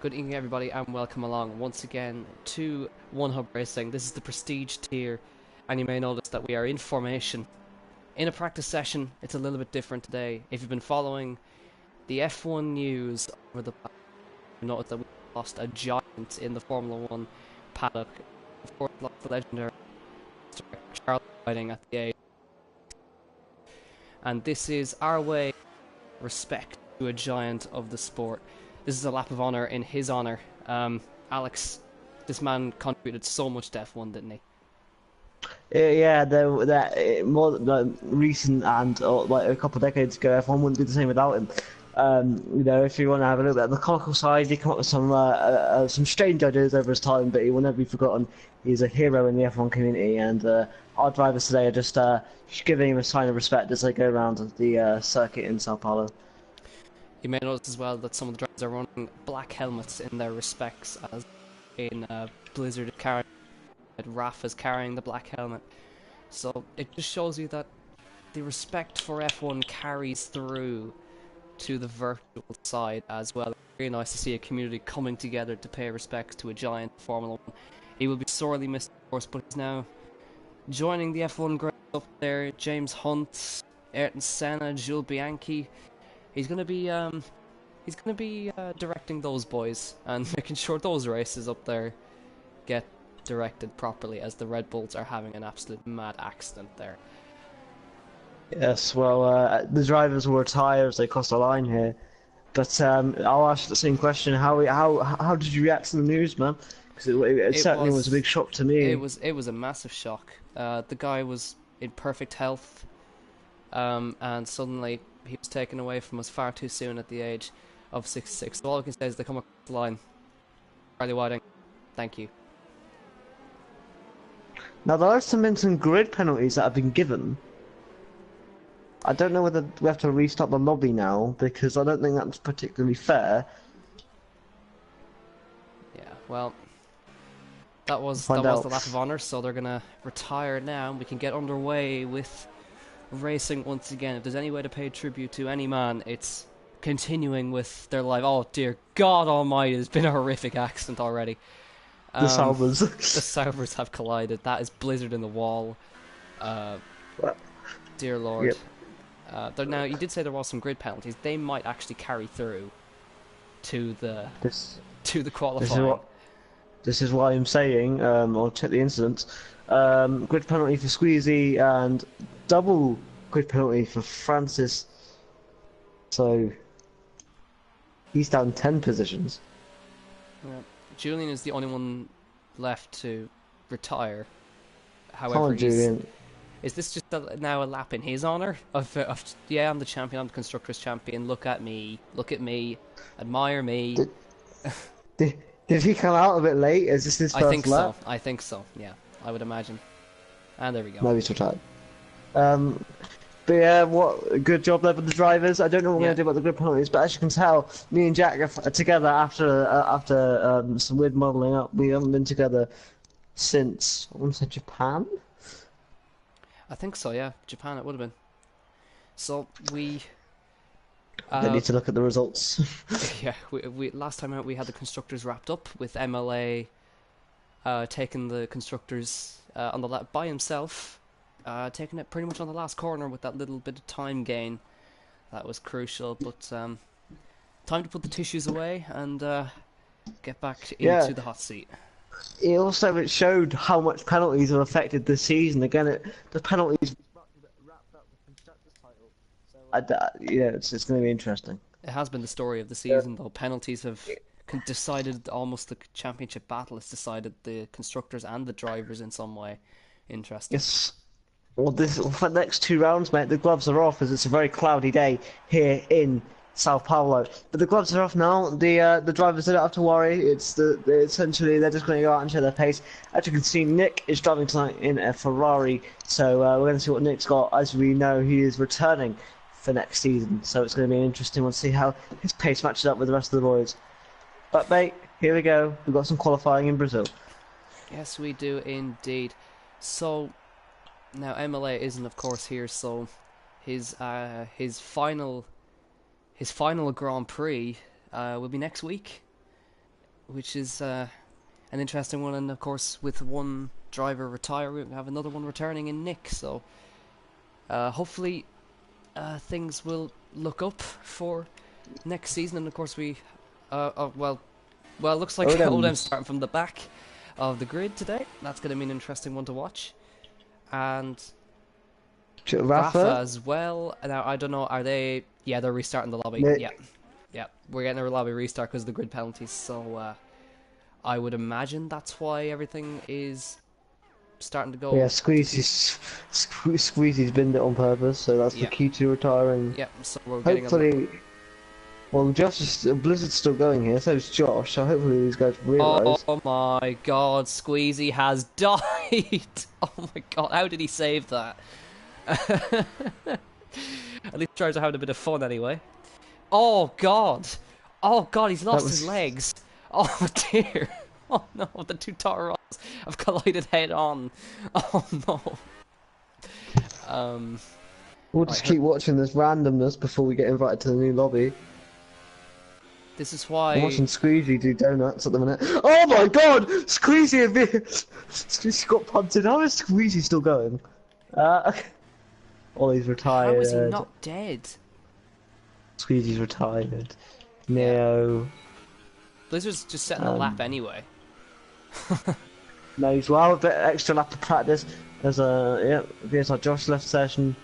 Good evening, everybody, and welcome along once again to One Hub Racing. This is the prestige tier, and you may notice that we are in formation. In a practice session, it's a little bit different today. If you've been following the F1 news over the past, you noticed that we lost a giant in the Formula 1 paddock. Of course, lost the legendary Charles riding at the age. And this is our way of respect to a giant of the sport. This is a lap of honour in his honour. Alex, this man contributed so much to F1, didn't he? Yeah, more recent and like a couple of decades ago, F1 wouldn't do the same without him. If you want to have a look at the comical side, he came up with some strange ideas over his time, but he will never be forgotten. He's a hero in the F1 community, and our drivers today are just giving him a sign of respect as they go around the circuit in Sao Paulo. You may notice as well that some of the drivers are running black helmets in their respects, as in Blizzard is carrying, Raf is carrying the black helmet. So it just shows you that the respect for F1 carries through to the virtual side as well. It's really nice to see a community coming together to pay respects to a giant Formula 1. He will be sorely missed, of course, but he's now joining the F1 greats up there. James Hunt, Ayrton Senna, Jules Bianchi. He's gonna be directing those boys and making sure those races up there get directed properly, as the Red Bulls are having an absolute mad accident there. Yes, well, the drivers will retire as they cross the line here. But I'll ask the same question: how did you react to the news, man? Because it certainly was a big shock to me. It was a massive shock. The guy was in perfect health, and suddenly he was taken away from us far too soon at the age of 66. So all I can say is they come across the line. Charlie Whiting, thank you. Now there have been some grid penalties that have been given. I don't know whether we have to restart the lobby now, because I don't think that's particularly fair. Yeah, well, that was the lap of honour, so they're gonna retire now, and we can get underway with racing once again. If there's any way to pay tribute to any man, it's continuing with their life. Oh dear God Almighty, there's been a horrific accident already. The Salvers. The Salvers have collided. That is Blizzard in the wall. Dear Lord. Yep. Now, you did say there was some grid penalties. They might actually carry through to the qualifying. This is why I'm saying, I'll check the incidents. Grid penalty for Squeezy and double grid penalty for Francis. So he's down 10 positions. Yeah. Julian is the only one left to retire. However, is this just now a lap in his honour? Yeah, I'm the champion, I'm the Constructors' champion, look at me, admire me. Did he come out a bit late? Is this his first lap? I think so, yeah, I would imagine. And there we go. Maybe he's retired. But yeah, what a good job there with the drivers. I don't know what we're going to do about the grid penalties, but as you can tell, me and Jack are together after some weird modelling up. We haven't been together since, I want to say, Japan? I think so, yeah. Japan it would have been. So we need to look at the results. Yeah, we last time out we had the Constructors wrapped up with MLA taking the Constructors on the lap by himself. Taking it pretty much on the last corner with that little bit of time gain. That was crucial, but time to put the tissues away and get back into the hot seat. It showed how much penalties have affected this season. Again, the penalties wrapped up the Constructors' title. So it's going to be interesting. It has been the story of the season, though. Penalties have decided almost the championship battle. It's decided the Constructors and the drivers in some way. Interesting. Yes. Well, for the next 2 rounds, mate, the gloves are off as it's a very cloudy day here in Sao Paulo. But the gloves are off now. The drivers don't have to worry. Essentially they're just going to go out and show their pace. As you can see, Nick is driving tonight in a Ferrari, so we're going to see what Nick's got. As we know, he is returning for next season, so it's going to be an interesting one to see how his pace matches up with the rest of the boys. But mate, here we go. We've got some qualifying in Brazil. Yes, we do indeed. So now MLA isn't, of course, here, so his final Grand Prix will be next week. which is an interesting one. And of course, with one driver retire, we have another one returning in Nick. So hopefully things will look up for next season. And of course, well, it looks like Odem's starting from the back of the grid today. That's going to be an interesting one to watch. And Rafa as well. Now, I don't know, are they... Yeah, they're restarting the lobby. Yeah. We're getting a lobby restart because of the grid penalties. So I would imagine that's why everything is starting to go... Yeah, Squeezy's binned it on purpose, so that's the key to retiring. Yeah, so we're hopefully... Well, Blizzard's still going here, so is Josh, so hopefully these guys realise. Oh my god, Squeezy has died! Oh my god, how did he save that? At least tries to have a bit of fun anyway. Oh god! Oh god, he's lost his legs! Oh dear! Oh no, the two Tauros have collided head on! Oh no! We'll just keep watching this randomness before we get invited to the new lobby. This is why... I'm watching Squeezy do donuts at the minute. Oh my god! Squeezy got punted. How is Squeezy still going? Ollie's retired. How is he not dead? Squeezy's retired. No. Blizzard's just setting a lap anyway. No, he's well a bit extra lap to practice. There's our Josh left session.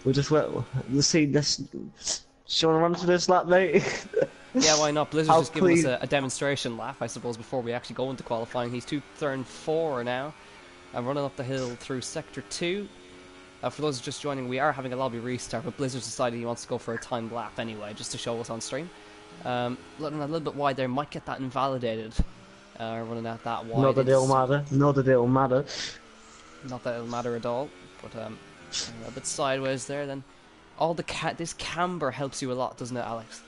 We'll just let's see this. Do you want to run to this lap, mate? Yeah, why not? Blizzard's just giving us a demonstration lap, I suppose, before we actually go into qualifying. He's turn 4 now. I'm running up the hill through Sector 2. For those just joining, we are having a lobby restart, but Blizzard's decided he wants to go for a timed lap anyway, just to show us on stream. Running a little bit wide there, might get that invalidated. Running out that wide. Not that it'll matter. Not that it'll matter. Not that it'll matter at all, but a bit sideways there then. All this camber helps you a lot, doesn't it, Alex?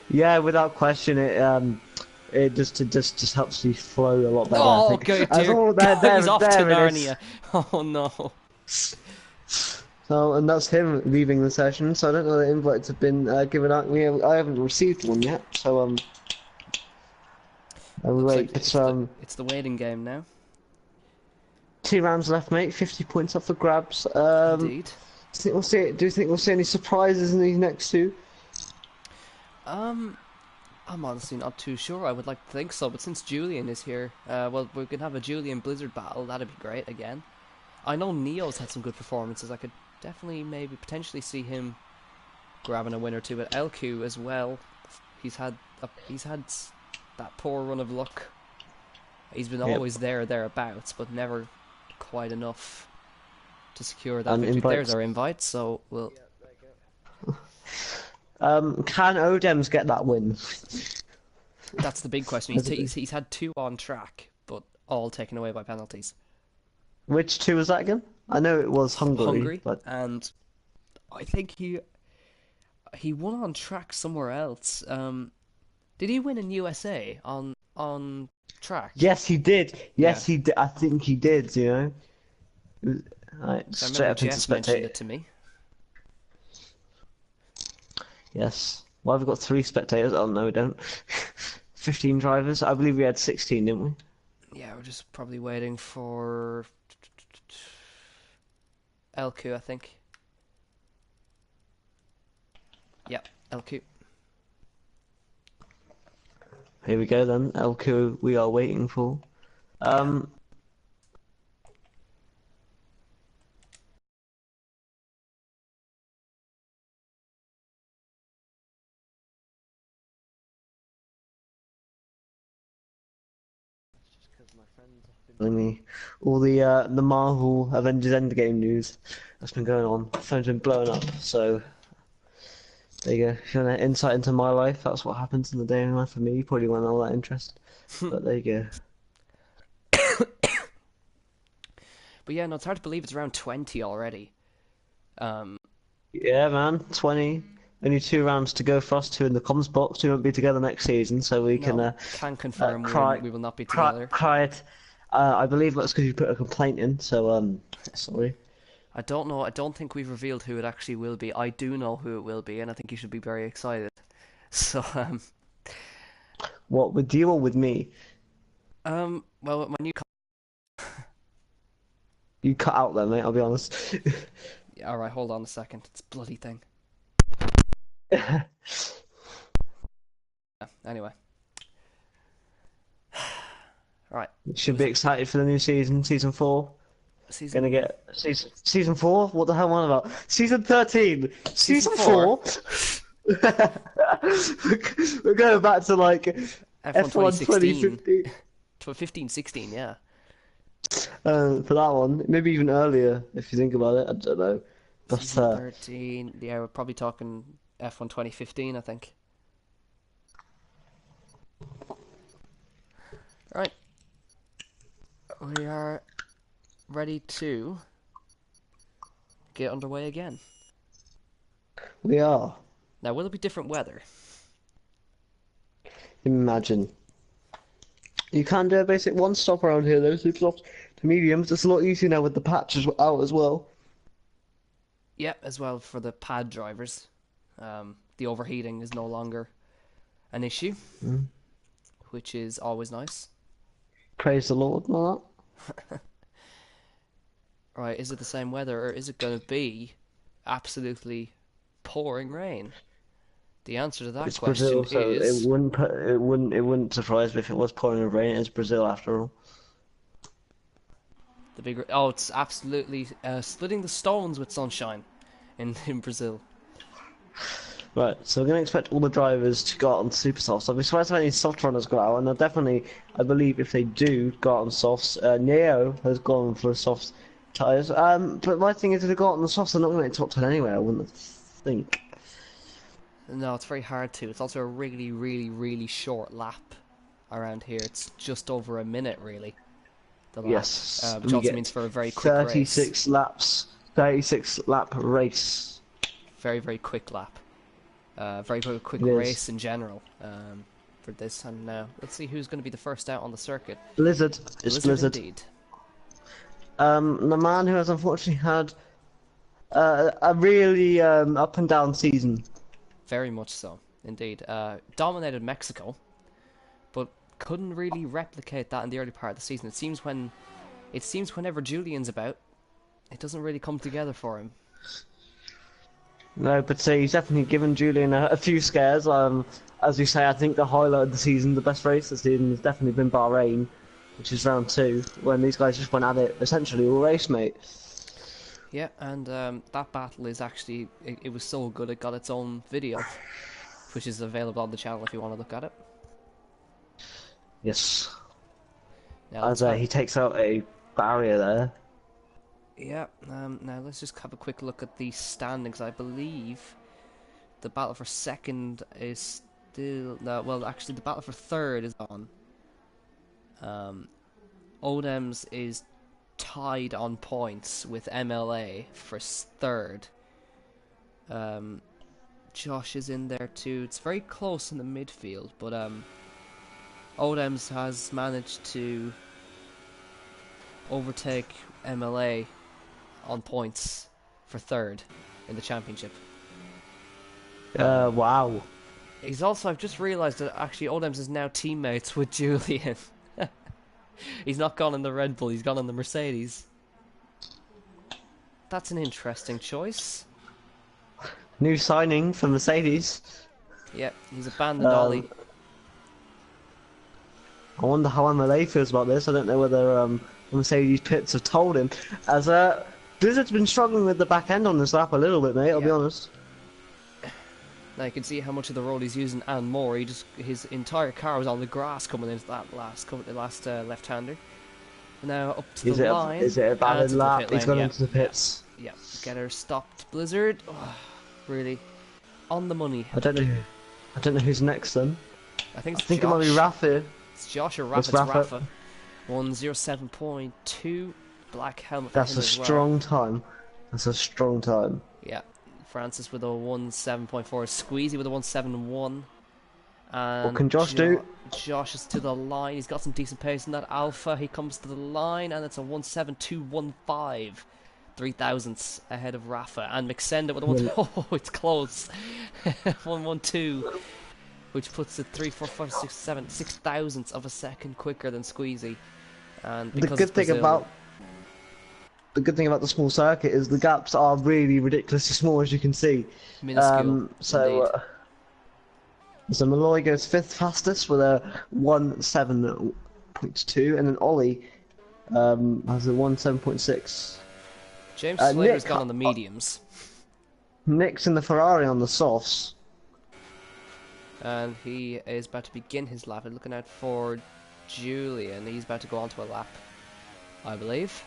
Yeah, without question, it just helps you flow a lot better. Oh, I think. good dear. He's off to Narnia. Oh no. So, and that's him leaving the session. So I don't know the invites have been given out. I haven't received one yet. So wait. Like it's the waiting game now. 2 rounds left, mate. 50 points up for grabs. Indeed. Do you think we'll see any surprises in these next 2? I'm honestly not too sure. I would like to think so, but since Julian is here, well, we can have a Julian Blizzard battle. That'd be great again. I know Neo's had some good performances. I could definitely, maybe, potentially see him grabbing a win or two. But LQ as well. He's had that poor run of luck. He's been always thereabouts, but never quite enough to secure that victory. There's our invite, so we'll. Can Odems get that win? That's the big question. He's had 2 on track, but all taken away by penalties. Which 2 was that again? I know it was Hungary, but... and I think he won on track somewhere else. Did he win in USA on track? Yes, he did. Yes, he did. I think he did. You know. Right, straight up into mentioned it to me. Yes. Well, we've got 3 spectators. Oh no, we don't. 15 drivers. I believe we had 16, didn't we? Yeah, we're just probably waiting for LQ, I think. Yep, LQ. Here we go then. LQ, we are waiting for. My friends have been telling me all the Marvel Avengers Endgame news that's been going on. My phone's been blowing up, so there you go. If you want an insight into my life, that's what happens in the day in life for me. You probably weren't all that interested, but there you go. But yeah, no, it's hard to believe it's around 20 already. Yeah, man, 20. Only 2 rounds to go for us 2 in the comms box. We won't be together next season, so we can confirm we will not be together. Cry it. I believe that's because you put a complaint in. So sorry. I don't know. I don't think we've revealed who it actually will be. I do know who it will be, and I think you should be very excited. So What, with you or with me? Well, with my new You cut out there, mate, I'll be honest. all right, hold on a second. It's a bloody thing. Yeah, anyway, right. Should be excited for the new season 4. Gonna Season get season 4? What the hell am I on about? Season 13! season Season four, 4? We're going back to like F1 F1 2016, 2015. 15, 16, yeah. For that one. Maybe even earlier, if you think about it. I don't know. But Season 13, yeah, we're probably talking F1 2015, I think. Right, we are ready to get underway again. we are. Now, will it be different weather? Imagine. You can do a basic one stop around here though, super soft to mediums. It's a lot easier now with the patches out as well. Yep, as well for the pad drivers. The overheating is no longer an issue, which is always nice. Praise the Lord and all Right, is it the same weather or is it going to be absolutely pouring rain? The answer to that. that It's question Brazil, so is it wouldn't surprise me if it was pouring with rain. It's Brazil after all. the big. Oh, it's absolutely splitting the stones with sunshine in Brazil. Right, so we're going to expect all the drivers to go out on super softs. I'll be surprised if any soft runners go out, and they'll definitely, I believe, if they do go out on softs, Neo has gone for soft tyres. But my thing is, if they go out on the softs, they're not going to make top 10 anyway, I wouldn't think. No, it's very hard to. It's also a really, really, really short lap around here. It's just over a minute, really. The lap, Yes, which we also get means for a very quick race. 36 laps, 36 lap race. Very, very quick lap. Very, very quick It is. race in general for this. And let's see who's going to be the first out on the circuit. Blizzard, it's Blizzard. Indeed. The man who has unfortunately had a really up and down season. Very much so, indeed. Dominated Mexico, but couldn't really replicate that in the early part of the season. It seems whenever Julian's about, it doesn't really come together for him. No, but he's definitely given Julian a few scares. As you say, I think the highlight of the season, the best race of the season, has definitely been Bahrain, which is round 2, when these guys just went at it essentially all race, mate. Yeah, and that battle is actually, it was so good it got its own video, which is available on the channel if you want to look at it. Yes. Now, As he takes out a barrier there. yeah, now let's just have a quick look at the standings. I believe the battle for second is still... No, well, actually, the battle for third is on. Odems is tied on points with MLA for third. Josh is in there too. It's very close in the midfield, but Odems has managed to overtake MLA on points for third in the championship. Wow. He's also, I've just realised that actually Odems is now teammates with Julian. He's not gone in the Red Bull, he's gone in the Mercedes. That's an interesting choice. New signing for Mercedes. Yep, he's abandoned Ollie. I wonder how MLA feels about this. I don't know whether Mercedes pits have told him. As Blizzard's been struggling with the back end on this lap a little bit, mate. I'll be honest. Now you can see how much of the road he's using and more. His entire car was on the grass coming into that last left-hander. Now up to the line. Is it a valid lap? He's gone into the pits. Yeah, get her stopped. Blizzard, really on the money. I don't know who's next then. I think it might be Rafa. It's Josh or Rafa. It's Rafa. 1:07.2. Black helmet. That's a strong time. That's a strong time. Yeah. Francis with a 1:07.4, Squeezy with a 1:71, and what can Josh do? Josh is to the line. He's got some decent pace in that Alpha. He comes to the line, and it's a 1:72.15, 3 thousandths ahead of Rafa, and McSenda with a 1. Oh, it's close. 1:12. which puts it 3, 4, 5, 6, 7, 6 thousandths of a second quicker than Squeezy. And because it's Brazil, the good thing about the small circuit is the gaps are really ridiculously small, as you can see. minuscule, indeed. So Malloy goes 5th fastest with a 1:7.2, and then Ollie has a 1:7.6. James Slater's Nick, gone on the mediums. Nick's in the Ferrari on the softs. And he is about to begin his lap. And looking out for Julian. He's about to go onto a lap, I believe.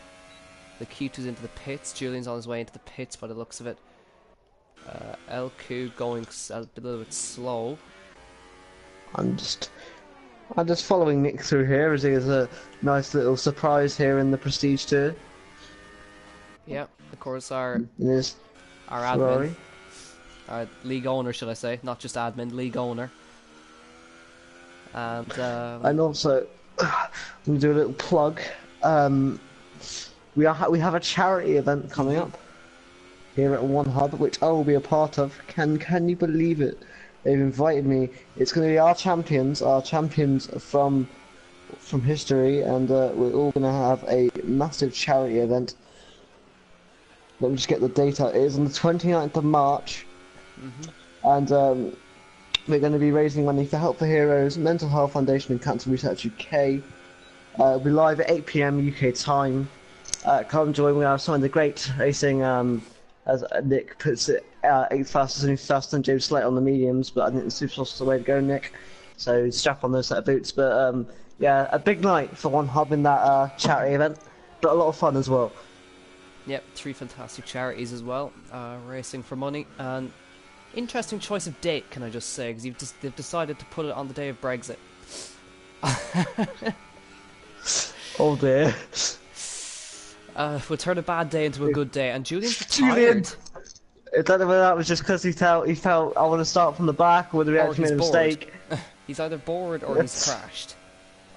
The Q2's into the pits. Julian's on his way into the pits by the looks of it. LQ going a little bit slow. I'm just following Nick through here as he has a nice little surprise here in the Prestige Tour. Yeah, of course our Ferrari. admin, our league owner, should I say, not just admin, league owner. And also, I'm gonna do a little plug. We have a charity event coming up here at One Hub, which I will be a part of. Can you believe it? They've invited me. It's going to be our champions from history, and we're all going to have a massive charity event. Let me just get the data. It is on the 29th of March, and we're going to be raising money for Help for Heroes, Mental Health Foundation, and Cancer Research UK. We'll be live at 8 PM UK time. Come join. We have some of the great racing. As Nick puts it, 8th fastest and faster than James Slater on the mediums, but I think the Supersoft is the way to go, Nick. So strap on those set of boots. But yeah, a big night for One Hub in that charity event, but a lot of fun as well. Yep, 3 fantastic charities as well, racing for money. And interesting choice of date, can I just say, because they've decided to put it on the day of Brexit. Oh dear. We'll turn a bad day into a good day, and Julian's retired. I don't know whether that was just because he felt I want to start from the back, or whether he actually made a mistake. He's either bored or he's crashed.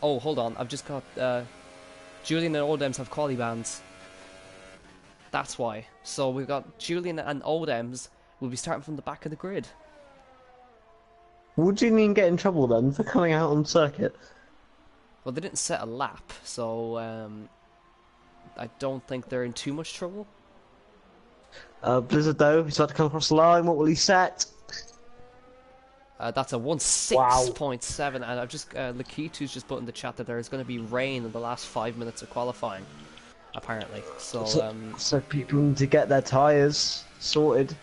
Oh, hold on, I've just got Julian and Odems have quali bands. That's why. So we've got Julian and Odems will be starting from the back of the grid. Would you mean get in trouble then for coming out on circuit? Well, they didn't set a lap, so I don't think they're in too much trouble. Blizzard though, he's about to come across the line. What will he set? That's a 1:06.7, and I've just Lakitu's just put in the chat that there is going to be rain in the last 5 minutes of qualifying, apparently. So people need to get their tyres sorted.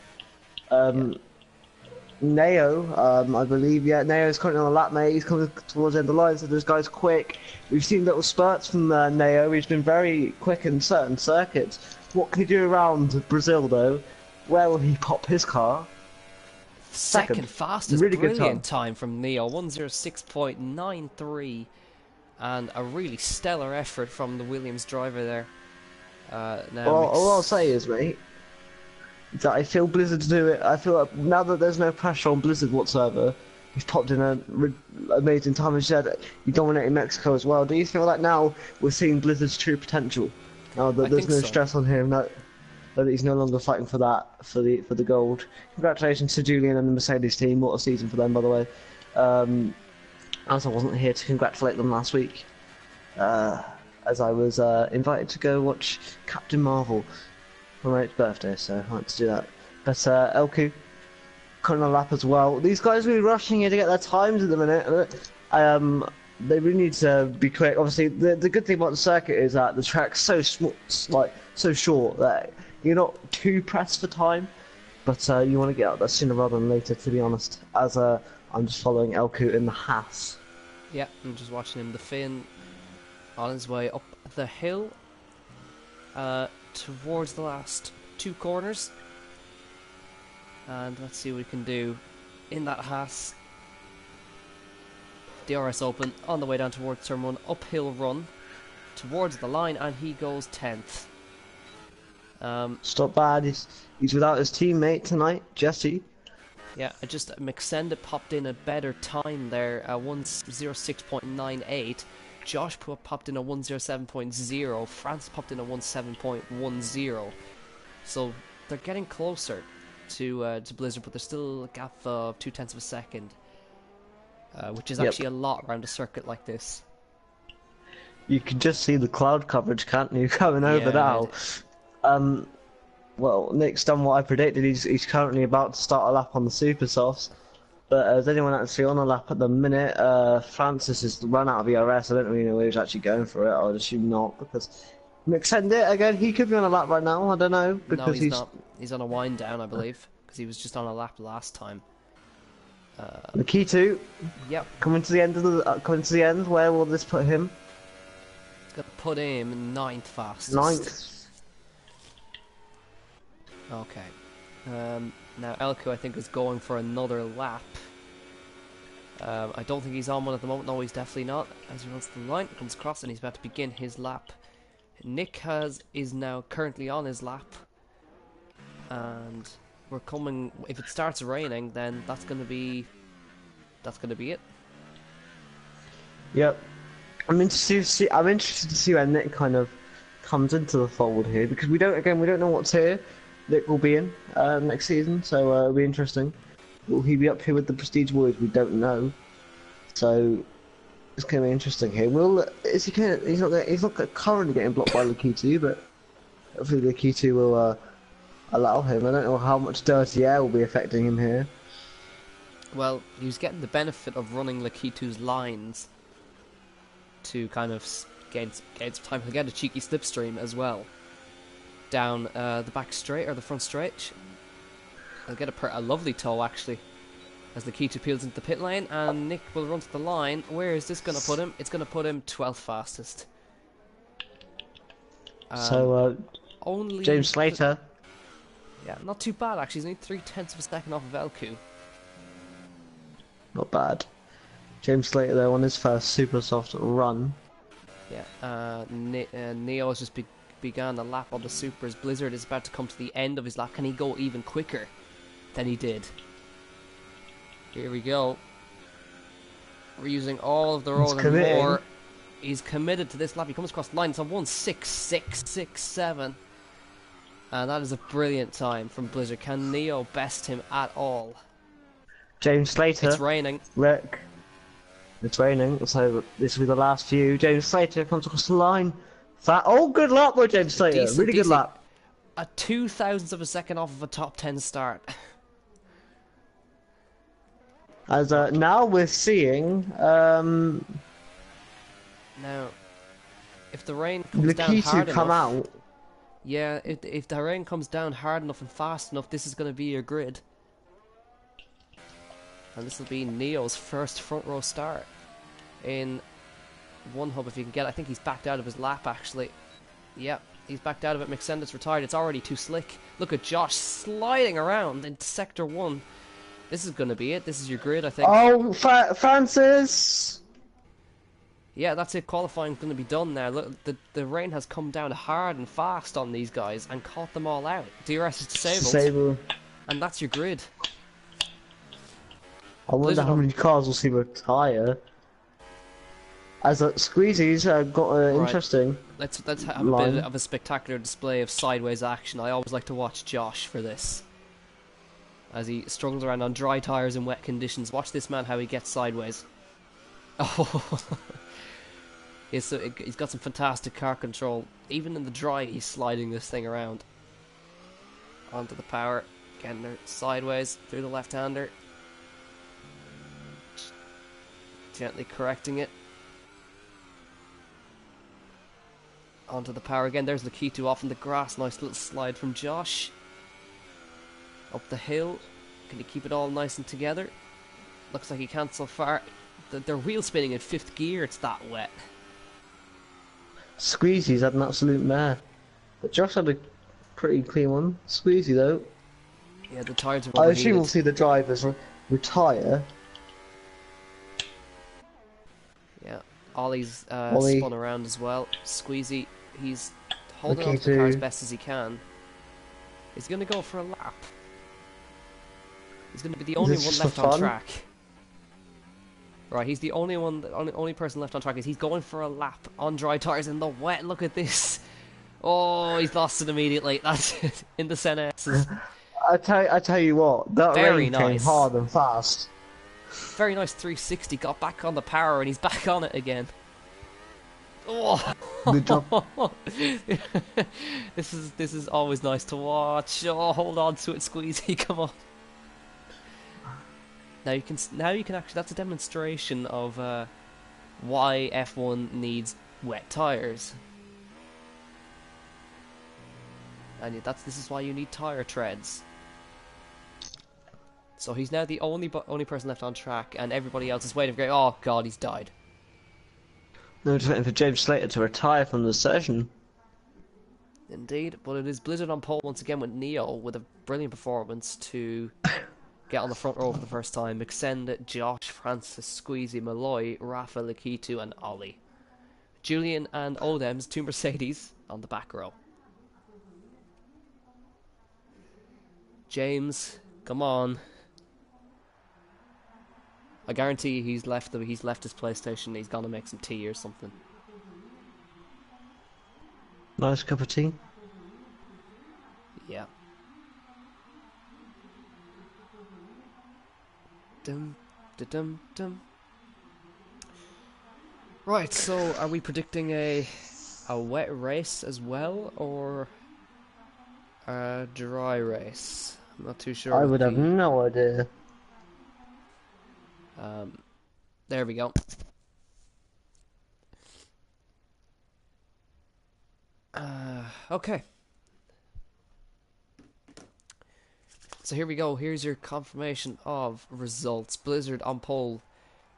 Neo, I believe, Neo's currently on the lap, mate. He's coming towards the end of the line, so this guy's quick. We've seen little spurts from Neo. He's been very quick in certain circuits. What can he do around Brazil, though? Where will he pop his car? Second fastest, really brilliant good time from Neo, 1:06.93, and a really stellar effort from the Williams driver there. All I'll say is, mate, that I feel Blizzard to do it. I feel like now that there's no pressure on Blizzard whatsoever, he's popped in an amazing time. He said he dominated Mexico as well. Do you feel like now we're seeing Blizzard's true potential? Now that there's no stress on him, that he's no longer fighting for that, for the gold. Congratulations to Julian and the Mercedes team. What a season for them, by the way. As I wasn't here to congratulate them last week, as I was invited to go watch Captain Marvel for my 8th birthday, so I had to do that. But LQ, current on a lap as well. These guys are really rushing here to get their times at the minute. They really need to be quick. Obviously, the good thing about the circuit is that the track's so small, like so short that you're not too pressed for time, but you want to get out there sooner rather than later, to be honest. As I'm just following LQ in the Haas. Yeah, I'm just watching him. The Finn on his way up the hill towards the last 2 corners. And let's see what we can do in that Haas. DRS open on the way down towards turn 1, uphill run towards the line, and he goes 10th. Stop bad. He's without his teammate tonight, Jesse. Yeah, McSenda popped in a better time there, 1:06.98. Josh popped in a 1:07.0. France popped in a 1:07.10. So they're getting closer to Blizzard, but there's still a gap of 0.2 of a second. which is actually a lot around a circuit like this. You can just see the cloud coverage, can't you, coming over now. Well, Nick's done what I predicted. He's currently about to start a lap on the super softs. But is anyone actually on a lap at the minute? Francis has run out of ERS. I don't really know where he's actually going for it. I would assume not, because Nick sent it again. He could be on a lap right now. I don't know, because no, he's not. He's on a wind down, I believe, because he was just on a lap last time. The key two. Yep. Coming to the end of the Where will this put him? It's gonna put him 9th fastest. 9th. Okay. Now Elko, I think, is going for another lap. I don't think he's on one at the moment. No, he's definitely not. As he runs the line, comes across, and he's about to begin his lap. Nick is now currently on his lap, and we're coming. If it starts raining, then that's gonna be it. Yep. I'm interested to see where Nick kind of comes into the fold here, because we don't know what's here. Nick will be in next season, so it'll be interesting. Will he be up here with the Prestige Boys? We don't know. So it's going to be interesting here. He's not currently getting blocked by Lakitu, but hopefully Lakitu will allow him. I don't know how much dirty air will be affecting him here. Well, he was getting the benefit of running Lakitu's lines to kind of gain some time. He'll get a cheeky slipstream as well. Down the back straight, or the front straight. I'll get a lovely toe, actually, as the Lakitu peels into the pit lane, and Nick will run to the line. Where is this going to put him? It's going to put him 12th fastest. So, only James Slater. Yeah, not too bad, actually. He's only 3/10 of a second off of Elku. Not bad. James Slater, though, on his first super soft run. Yeah, Neo has just began the lap on the supers. Blizzard is about to come to the end of his lap. Can he go even quicker than he did? Here we go. We're using all of the road and more. He's committed to this lap. He comes across the line. It's a 1:6.667. And that is a brilliant time from Blizzard. Can Neo best him at all? James Slater. It's raining. Rick. It's raining, so this will be the last few. James Slater comes across the line. Oh, good lap by James Slater. Really good lap. A 0.002 of a second off of a top 10 start. As now we're seeing now, if the rain comes down hard enough, yeah, if the rain comes down hard enough and fast enough, this is going to be your grid, and this will be Neo's first front row start in one hub if you can get it. I think he's backed out of his lap, actually. Yep, he's backed out of it. McSendit's retired. It's already too slick. Look at Josh sliding around in sector 1. This is going to be it. This is your grid, I think. Oh, Francis! Yeah, that's it. Qualifying's going to be done now. Look, the rain has come down hard and fast on these guys and caught them all out. DRS is disabled. And that's your grid. I wonder how many cars will see retire. As Squeezy's got interesting. Let's have a bit of a spectacular display of sideways action. I always like to watch Josh for this, as he struggles around on dry tires in wet conditions. Watch this man, how he gets sideways. Oh, he's got some fantastic car control. Even in the dry, he's sliding this thing around onto the power, getting her sideways through the left-hander, gently correcting it. Onto the power again. There's Lakitu off in the grass. Nice little slide from Josh. Up the hill. Can he keep it all nice and together? Looks like he can't so far. They're wheel spinning in 5th gear. It's that wet. Squeezy's had an absolute mare. But Josh had a pretty clean one. Squeezy, though. Yeah, the tires are I assume we'll see the drivers retire. Yeah. Ollie's spun around as well. Squeezy, he's holding on to the car as best as he can. He's going to go for a lap. He's going to be the only one left on track. Right, he's the only person left on track. He's going for a lap on dry tires in the wet. Look at this. Oh, he's lost it immediately. That's it. In the Senna S's. I tell you what, that rain came hard and fast. Very nice 360. Got back on the power, and he's back on it again. Oh, Good job. this is always nice to watch. Oh, hold on to it, Squeezy. Come on. Now you can actually. That's a demonstration of why F1 needs wet tires. And this is why you need tire treads. So he's now the only person left on track, and everybody else is waiting for. Oh God, he's died. No, just waiting for James Slater to retire from the session. Indeed, but it is Blizzard on pole once again with Neo with a brilliant performance to get on the front row for the first time. McSend, Josh, Francis, Squeezy, Malloy, Rafa, Lakitu, and Ollie. Julian and Odems, 2 Mercedes on the back row. James, come on. I guarantee he's left his PlayStation. He's gonna make some tea or something. Nice cup of tea. Yeah. Dum da dum dum. Right, so are we predicting a wet race as well, or a dry race? I'm not too sure. I would have no idea. There we go. Okay. So here we go. Here's your confirmation of results. Blizzard on pole,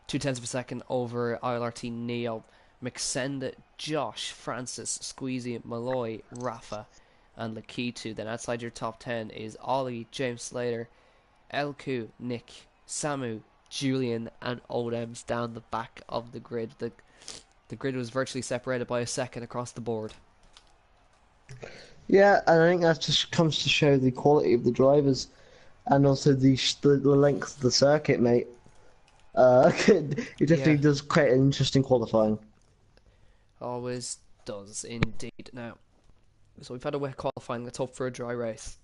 0.2 of a second over ILRT Neo. McSend, Josh, Francis, Squeezy, Malloy, Rafa, and Lakitu. Then outside your top 10 is Ollie, James Slater, Elku, Nick, Samu, Julian, and Odems down the back of the grid. The grid was virtually separated by a second across the board. Yeah, and I think that just comes to show the quality of the drivers, and also the length of the circuit, mate. It definitely does create an interesting qualifying. Always does, indeed. Now, so we've had a wet qualifying. Let's hope for a dry race.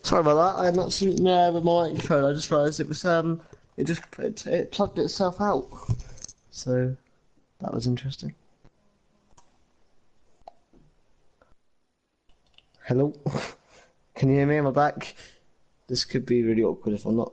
Sorry about that. I had not seen with my microphone. I just realised it was it plugged itself out. So that was interesting. Hello, can you hear me? Am I back? This could be really awkward if I'm not.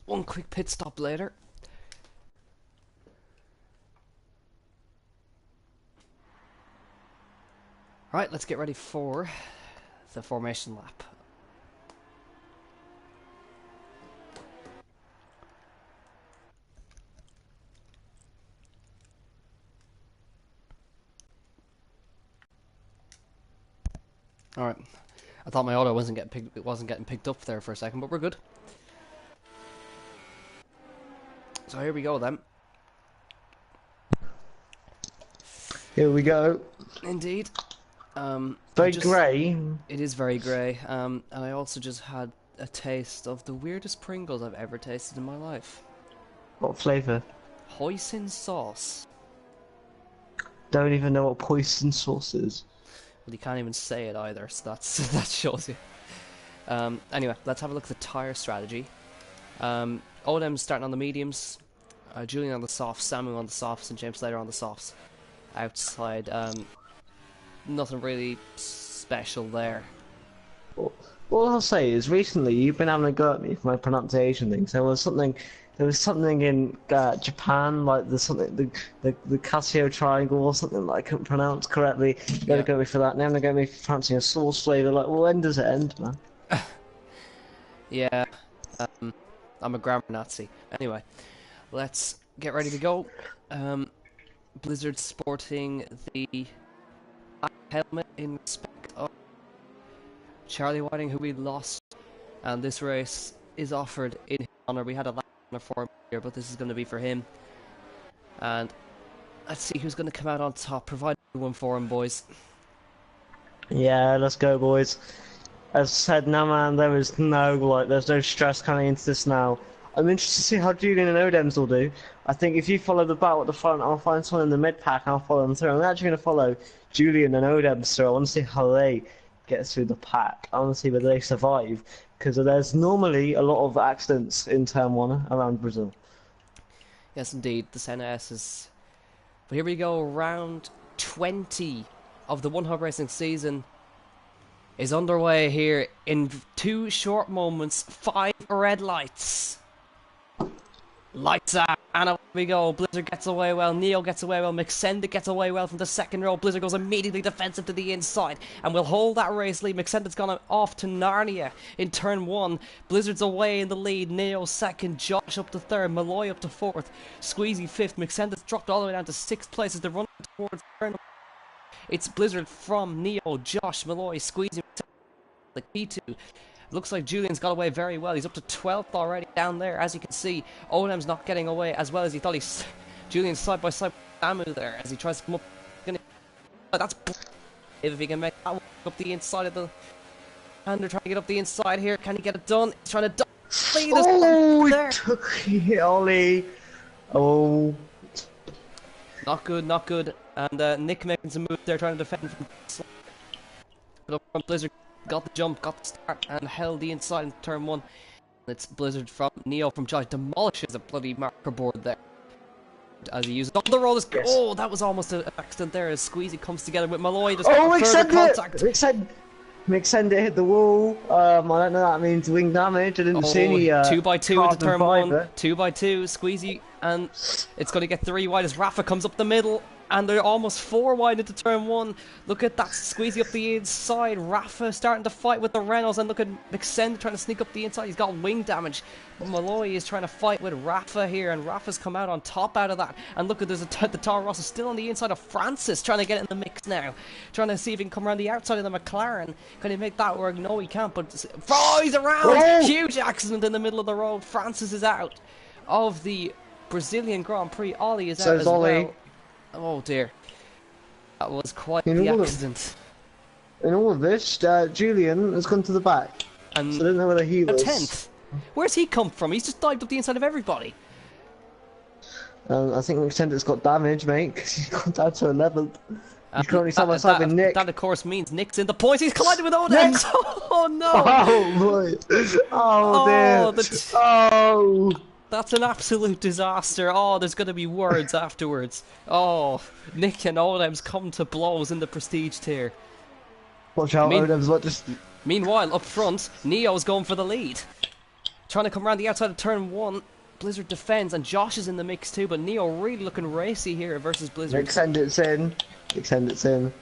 One quick pit stop later. Right, let's get ready for the formation lap. Alright. I thought my auto wasn't getting picked up there for a second, but we're good. So here we go then. Here we go. Indeed. Very grey. It is very grey. And I also just had a taste of the weirdest Pringles I've ever tasted in my life. What flavour? Hoisin sauce. Don't even know what poison sauce is. Well, you can't even say it either, so that shows you. Anyway, let's have a look at the tyre strategy. Odem's starting on the mediums, Julian on the softs, Samu on the softs, and James Slater on the softs. Outside, nothing really special there. all I'll say is recently you've been having a go at me for my pronunciation things. There was something in Japan, like the something the Casio triangle or something that I couldn't pronounce correctly. You gotta go at me for that. Now they're going to me for pronouncing a sauce flavour. Like, well, when does it end, man? Yeah, I'm a grammar Nazi. Anyway, let's get ready to go. Blizzard sporting the black helmet in respect of Charlie Whiting, who we lost, and this race is offered in his honour. We had a lap honor for him here, but this is going to be for him. And let's see who's going to come out on top. Provide one for him, boys. Yeah, let's go, boys. As I said, no man, there's no stress coming into this now. I'm interested to see how Julian and Odems will do. I think if you follow the battle at the front, I'll find someone in the mid pack and I'll follow them through. I'm actually going to follow Julian and Odems through. I want to see how they get through the pack. I want to see whether they survive, because there's normally a lot of accidents in Turn 1 around Brazil. Yes, indeed, the Senna S is... But here we go, round 20 of the One Hub Racing season is underway here in 2 short moments. 5 red lights. Lights out, and away we go. Blizzard gets away well, Neo gets away well, McSenda gets away well from the second row. Blizzard goes immediately defensive to the inside and will hold that race lead. McSenda's gone off to Narnia in turn 1. Blizzard's away in the lead, Neo second, Josh up to third, Malloy up to fourth, Squeezy fifth. McSenda's dropped all the way down to 6th place as they're running towards turn. It's Blizzard from Neo, Josh, Malloy, Squeezy, the P2. Looks like Julian's got away very well. He's up to 12th already down there, as you can see. Olem's not getting away as well as he thought. Julian's side by side with Samu there as he tries to come up. That's if he can make that one up the inside of the... And they're trying to get up the inside here. Can he get it done? He's trying to... Oh, he took it, Ollie. Oh. Not good, not good. And Nick making some moves there, trying to defend from... But up front, Blizzard got the jump, got the start, and held the inside in turn 1. It's Blizzard from Neo from Josh. Demolishes a bloody marker board there as he uses the rollers. Yes. Oh, that was almost an accident there as Squeezy comes together with Malloy. Just further contact. McSend it hit the wall. I don't know that means wing damage. I didn't see any. 2x2 into turn 1. 2x2. Squeezy, and it's going to get 3 wide as Rafa comes up the middle. And they're almost 4 wide into turn 1. Look at that, Squeezy up the inside. Rafa starting to fight with the Reynolds. And look at McSend trying to sneak up the inside. He's got wing damage. But Malloy is trying to fight with Rafa here. And Rafa's come out on top out of that. And look at the Toro Rosso still on the inside of Francis. Trying to get it in the mix now. Trying to see if he can come around the outside of the McLaren. Can he make that work? No, he can't. But oh, he's around. Oh! Huge accident in the middle of the road. Francis is out of the Brazilian Grand Prix. Ollie is out as well. Oh dear, that was quite the accident. In all of this, Julian has gone to the back, and so I don't know whether he was 10th. Where's he come from? He's just dived up the inside of everybody. I think McSender's got damage, mate, because he's gone down to 11th. He's currently side by side with Nick. That, of course, means Nick's in the points. He's collided with Odex. Oh no! Oh boy! Oh dear! Oh! That's an absolute disaster. Oh, there's going to be words afterwards. Oh, Nick and Olem's come to blows in the prestige tier. Watch out, Olem's what just... Meanwhile, up front, Neo's going for the lead. Trying to come around the outside of turn 1. Blizzard defends, and Josh is in the mix too, but Neo really looking racy here versus Blizzard. Extend it's in. Extend it's in.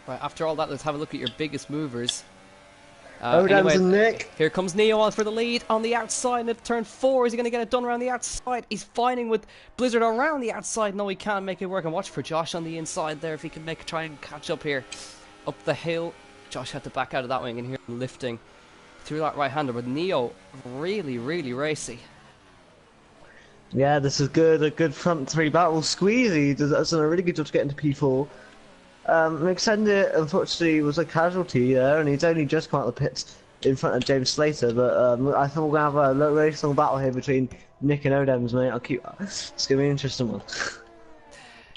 Right, after all that, let's have a look at your biggest movers. Anyway, and Nick. Here comes Neo on for the lead on the outside at turn 4. Is he going to get it done around the outside? He's fighting with Blizzard around the outside. No, he can't make it work. And watch for Josh on the inside there if he can try and catch up here. Up the hill. Josh had to back out of that wing and hear him lifting through that right-hander. But Neo, really, really racy. Yeah, this is good. A good front 3 battle. Squeezy has done a really good job to get into P4. McSender, unfortunately, was a casualty there, and he's only just come out of the pits in front of James Slater, but I think we're going to have a really strong battle here between Nick and Odems, mate. It's going to be an interesting one.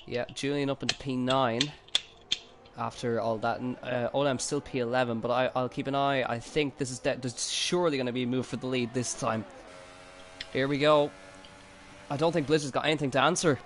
Yeah, Julian up into P9 after all that, and Olem's still P11, but I'll keep an eye. I think this is there's surely going to be a move for the lead this time. Here we go. I don't think Blizzard's got anything to answer.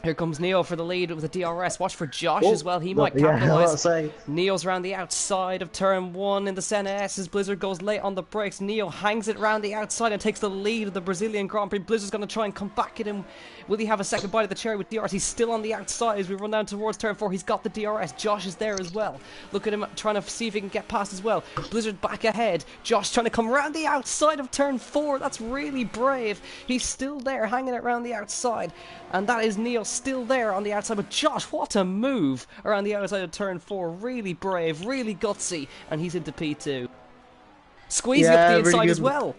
Here comes Neo for the lead with the DRS. Watch for Josh Oh, as well. He might yeah, I was capitalise. about to say. Neo's around the outside of turn 1 in the Senna S as Blizzard goes late on the brakes. Neo hangs it around the outside and takes the lead of the Brazilian Grand Prix. Blizzard's going to try and come back at him. Will he have a second bite of the cherry with DRS? He's still on the outside as we run down towards turn 4. He's got the DRS. Josh is there as well. Look at him trying to see if he can get past as well. Blizzard back ahead. Josh trying to come around the outside of turn 4. That's really brave. He's still there hanging it around the outside. And that is Neo still there on the outside. But Josh, what a move around the outside of turn 4. Really brave, really gutsy. And he's into P2. Squeezing up the inside really as well.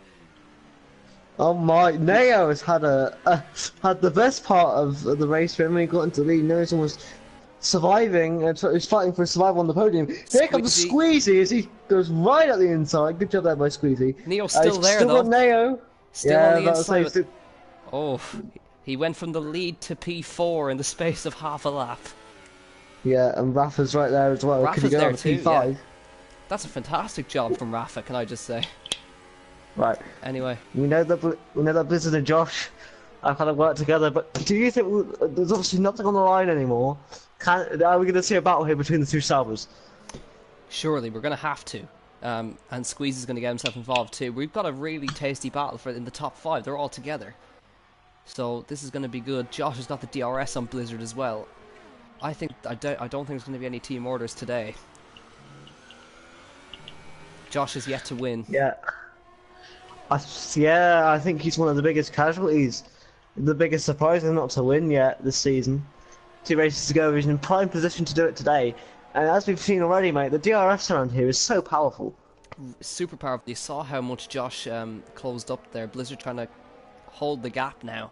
Oh my, Neo has had had the best part of the race when he got into the lead. Neo's almost surviving and he's fighting for survival on the podium. Here comes Squeezy as he goes right at the inside. Good job there by Squeezy. Neo's still there still though. Got Neo. Still on the inside. Oh, he went from the lead to P4 in the space of half a lap. Yeah, and Rafa's right there as well. Rafa's Could he go there on too, P5? yeah. That's a fantastic job from Rafa, can I just say. Right. Anyway. We know that Blizzard and Josh have kind of worked together, but do you think there's obviously nothing on the line anymore? Are we going to see a battle here between the two Salvas? Surely, we're going to have to. And Squeeze is going to get himself involved too. We've got a really tasty battle in the top 5. They're all together. So this is going to be good. Josh has got the DRS on Blizzard as well. I don't think there's going to be any team orders today. Josh has yet to win. Yeah. I think he's one of the biggest casualties. The biggest surprise is not to win yet this season. 2 races to go, he's in prime position to do it today. And as we've seen already, mate, the DRS around here is so powerful. Super powerful. You saw how much Josh closed up there. Blizzard trying to hold the gap now.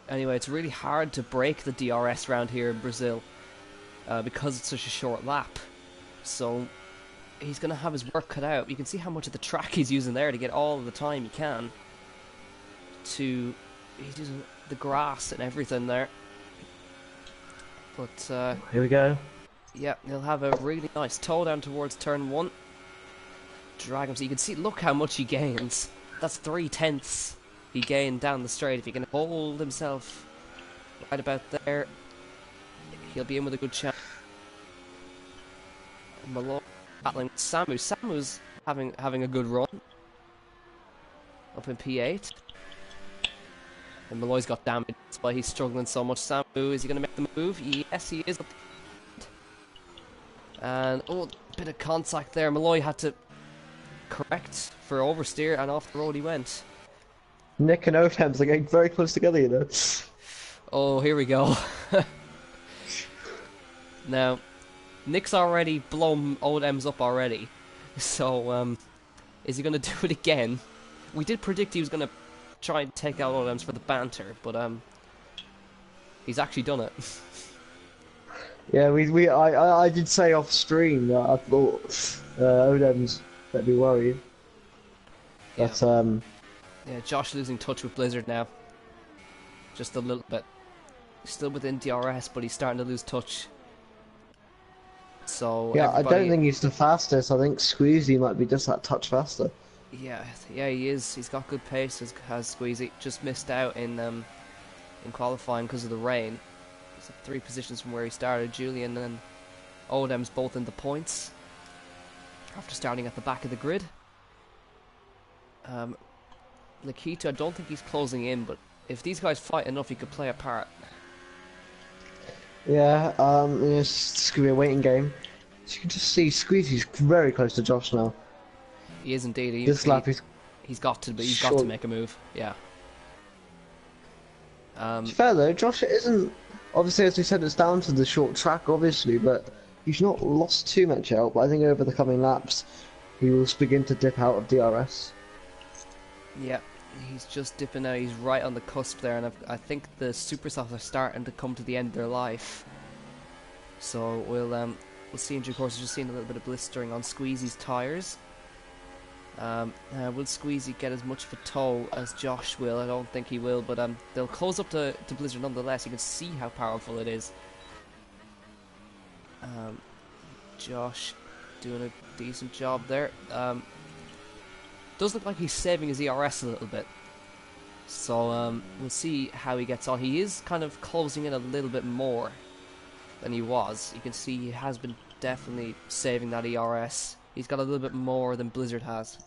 Anyway, it's really hard to break the DRS round here in Brazil because it's such a short lap. So he's going to have his work cut out. You can see how much of the track he's using there to get all of the time he can. He's using the grass and everything there. But here we go. Yeah, he'll have a really nice toe down towards turn 1. Drag him so you can see, look how much he gains. That's 3/10 he gained down the straight. If he can hold himself right about there, he'll be in with a good chance. Malone battling with Samu. Samu's having a good run up in P8. And Malloy's got damage. That's why he's struggling so much. Samu, is he going to make the move? Yes, he is. And, oh, bit of contact there. Malloy had to correct for oversteer, and off the road he went. Nick and Otem's are getting very close together, you know. Oh, here we go. Now, Nick's already blown Odems up already. So, is he going to do it again? We did predict he was going to try and take out Odems for the banter, but he's actually done it. Yeah, I did say off stream that I thought Odems better be worried. But yeah, Josh losing touch with Blizzard now. Just a little bit. Still within DRS, but he's starting to lose touch. So yeah, I don't think he's the fastest. I think Squeezy might be just that touch faster. Yeah, he is. He's got good pace. Has Squeezy just missed out in qualifying because of the rain. He's 3 positions from where he started. Julian and Odem's both in the points after starting at the back of the grid. Nikita, I don't think he's closing in, but if these guys fight enough, he could play a part. Yeah, it's gonna be a waiting game. So you can just see Squeezy's very close to Josh now. He is indeed. This lap he's got to make a move. Yeah. It's fair though. Josh isn't obviously, as we said, it's down to the short track, obviously, but he's not lost too much out. But I think over the coming laps, he will begin to dip out of DRS. Yeah, he's just dipping out. He's right on the cusp there, and I think the Supersofts are starting to come to the end of their life. So we'll see in due course. We're just seeing a little bit of blistering on Squeezy's tyres. Will Squeezy get as much of a tow as Josh will? I don't think he will, but they'll close up to Blizzard nonetheless. You can see how powerful it is. Josh doing a decent job there. Does look like he's saving his ERS a little bit. So we'll see how he gets on. He is kind of closing in a little bit more than he was. You can see he has been definitely saving that ERS. He's got a little bit more than Blizzard has.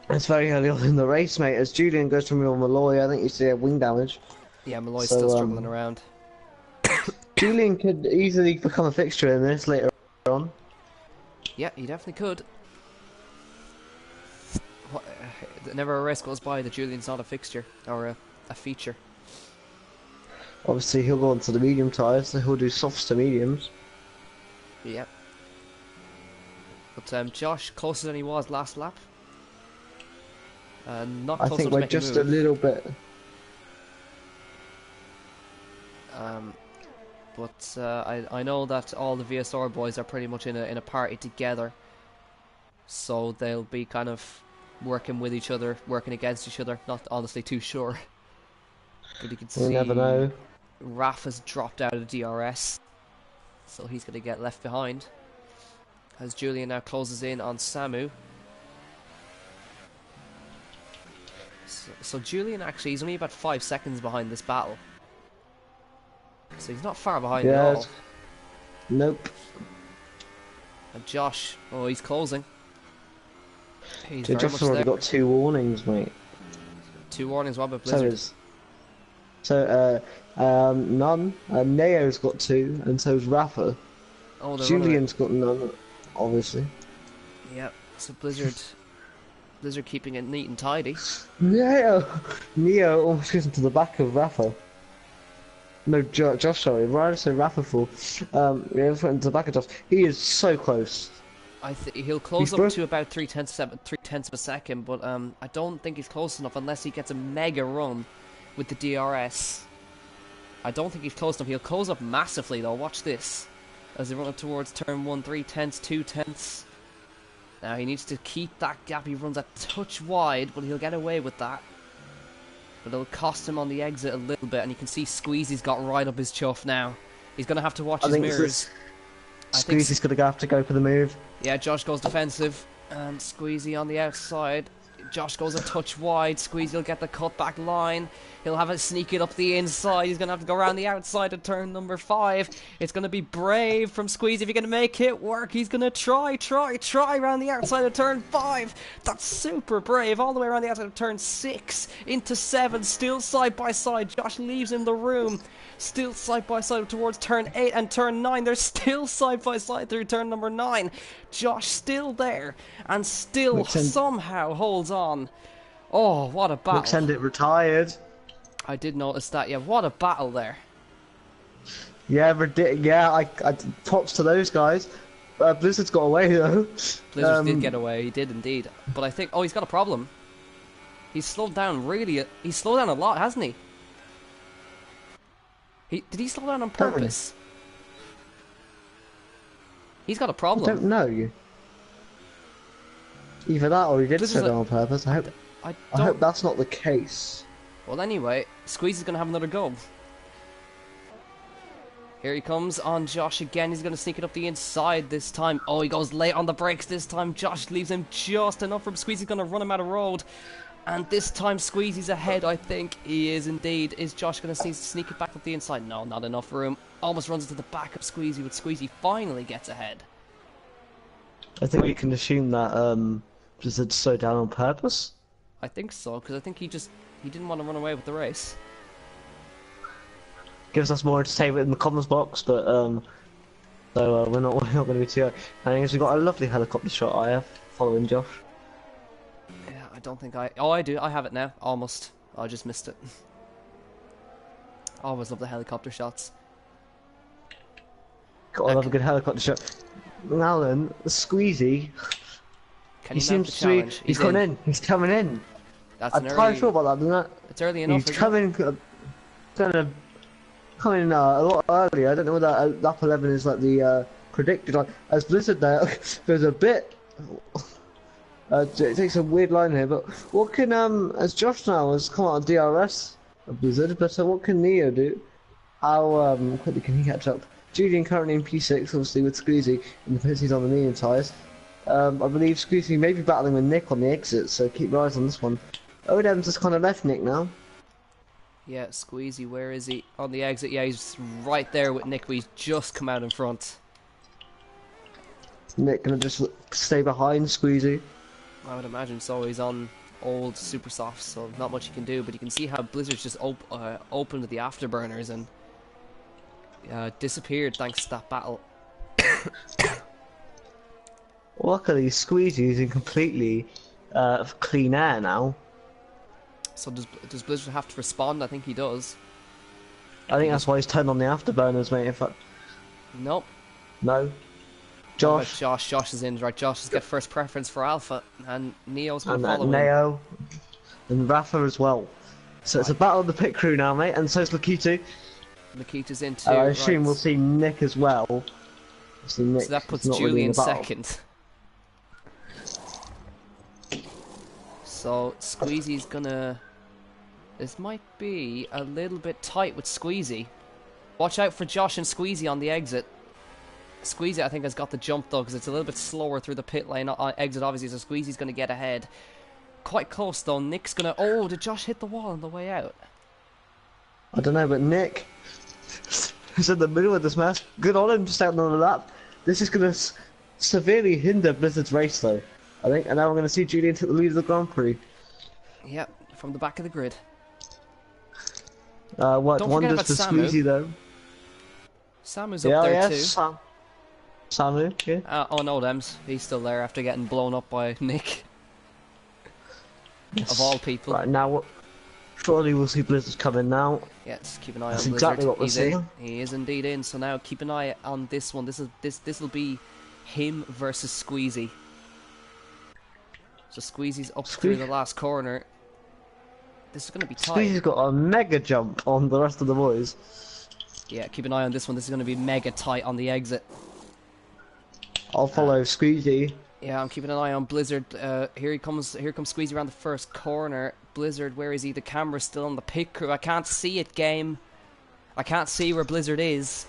It's very early on in the race, mate. As Julian goes from Malloy, I think you see a wing damage. Yeah, Malloy's So, still struggling around. Julian could easily become a fixture in this later on. Yeah, he definitely could. Never a race goes by that Julian's not a fixture or a feature. Obviously, he'll go on to the medium tyres, so he'll do softs to mediums. Yep. But Josh, closer than he was last lap. Not I close think enough to we're make just a a move. little bit. But I know that all the VSR boys are pretty much in a party together, so they'll be kind of working with each other, working against each other. Not honestly too sure, but you can see You never know. Raf has dropped out of the DRS, so he's going to get left behind. As Julian now closes in on Samu. So Julian actually, he's only about 5 seconds behind this battle. So he's not far behind at all. Nope. And Josh, oh, he's closing. He's So very Josh's much already there. got 2 warnings, mate. 2 warnings, what about Blizzard? None. Neo's got 2, and so's Rafa. Oh, they're Julian's got none, obviously. Yep, so Blizzard keeping it neat and tidy. Neo almost goes into the back of Rafa. No, Josh, sorry. Right, so Rafa full. Yeah, into the back of Josh. He is so close. He'll close up to about 3/10 of a second, but I don't think he's close enough unless he gets a mega run with the DRS. I don't think he's close enough. He'll close up massively though. Watch this as they run up towards turn 1, 3/10, 2/10. Now he needs to keep that gap. He runs a touch wide, but he'll get away with that. But it'll cost him on the exit a little bit, and you can see Squeezy's got right up his chuff now. He's going to have to watch his mirrors. Squeezy's going to have to go for the move. Yeah, Josh goes defensive, and Squeezy on the outside. Josh goes a touch wide. Squeezy will get the cutback line. He'll have it sneak it up the inside. He's going to have to go around the outside of turn number 5. It's going to be brave from Squeezy if you're going to make it work. He's going to try around the outside of turn 5. That's super brave. All the way around the outside of turn 6 into 7. Still side by side. Josh leaves in the room. Still side by side towards turn 8 and turn 9. They're still side by side through turn number 9. Josh still there and still somehow holds on. Oh, what a battle. Mixendit retired. I did notice that, yeah. What a battle there. Yeah, I props to those guys. Blizzard's got away though. Blizzard did get away, he did indeed. But I think, oh, he's got a problem. He's slowed down really, he's slowed down a lot, hasn't he? Did he slow down on purpose? He's got a problem. I don't know. Either that or he did slow down on purpose. I hope that's not the case. Well, anyway, Squeeze is going to have another go. Here he comes on Josh again. He's going to sneak it up the inside this time. Oh, he goes late on the brakes this time. Josh leaves him just enough from Squeeze. He's going to run him out of road. And this time Squeezy's ahead, I think. He is indeed. Is Josh going to sneak it back up the inside? No, not enough room. Almost runs into the back of Squeezy, but Squeezy finally gets ahead. I think we can assume that Blizzard slowed down on purpose. I think so, because I think he didn't want to run away with the race. Gives us more entertainment in the comments box, but so we're not going to be too. And we've got a lovely helicopter shot. I have following Josh. Yeah, I don't think I. Oh, I do. I have it now. Almost. I just missed it. I always love the helicopter shots. Got a lovely good helicopter shot. Now then, Squeezy. He seems to be. He's coming in. He's coming in. That's I'm quite sure about that, isn't it? It's early enough. He's coming. Coming in a lot earlier. I don't know whether lap 11 is like the predicted line. As Blizzard there, there's a bit. It takes a weird line here, but what can as Josh now has come out of DRS of Blizzard, but what can Neo do? How quickly can he catch up? Julian currently in P6, obviously with Squeezy in the pits. He's on the medium tyres. I believe Squeezy may be battling with Nick on the exit, so keep your eyes on this one. Odem's just kind of left Nick now. Yeah, Squeezy, where is he? On the exit, yeah, he's right there with Nick, but he's just come out in front. Nick gonna just stay behind Squeezy. I would imagine so. He's on old super soft, so not much he can do, but you can see how Blizzard's just opened the afterburners and disappeared thanks to that battle. Luckily, Squeezy's in completely clean air now. So does Blizzard have to respond? I think he does. I think that's why he's turned on the afterburners, mate. In fact, nope. No. Josh. Josh is in, right? Josh has got first preference for Alpha, and Neo's going to follow him. Neo, and Rafa as well. So it's a battle of the pit crew now, mate, and so's Lakitu. Lakita's in too. I assume we'll see Nick as well. Nick so that puts Julian second. So Squeezy's gonna... This might be a little bit tight with Squeezy. Watch out for Josh and Squeezy on the exit. Squeezy, I think, has got the jump though, because it's a little bit slower through the pit lane exit, obviously, so Squeezy's going to get ahead. Quite close though. Nick's going to... Oh, did Josh hit the wall on the way out? I don't know, but Nick is in the middle of this mess. Good on him, just out on the lap. This is going to severely hinder Blizzard's race though, I think, and now we're going to see Julian take the lead of the Grand Prix. Yep, from the back of the grid. What Don't wonders for Samu. Squeezy though? Samu's up there too. Samu, yeah. Oh no, Dems. He's still there after getting blown up by Nick. Yes. Of all people. Right, now, surely we'll see Blizzard coming now. Yeah, just keep an eye on That's Blizzard. exactly what we're seeing. He is indeed in, so now keep an eye on this one. This will be him versus Squeezy. So Squeezy's up through the last corner. This is going to be tight. Squeezy's got a mega jump on the rest of the boys. Yeah, keep an eye on this one. This is going to be mega tight on the exit. I'll follow Squeezy. Yeah, I'm keeping an eye on Blizzard. Here comes Squeezy around the first corner. Blizzard, where is he? The camera's still on the pit crew. I can't see it, game. I can't see where Blizzard is.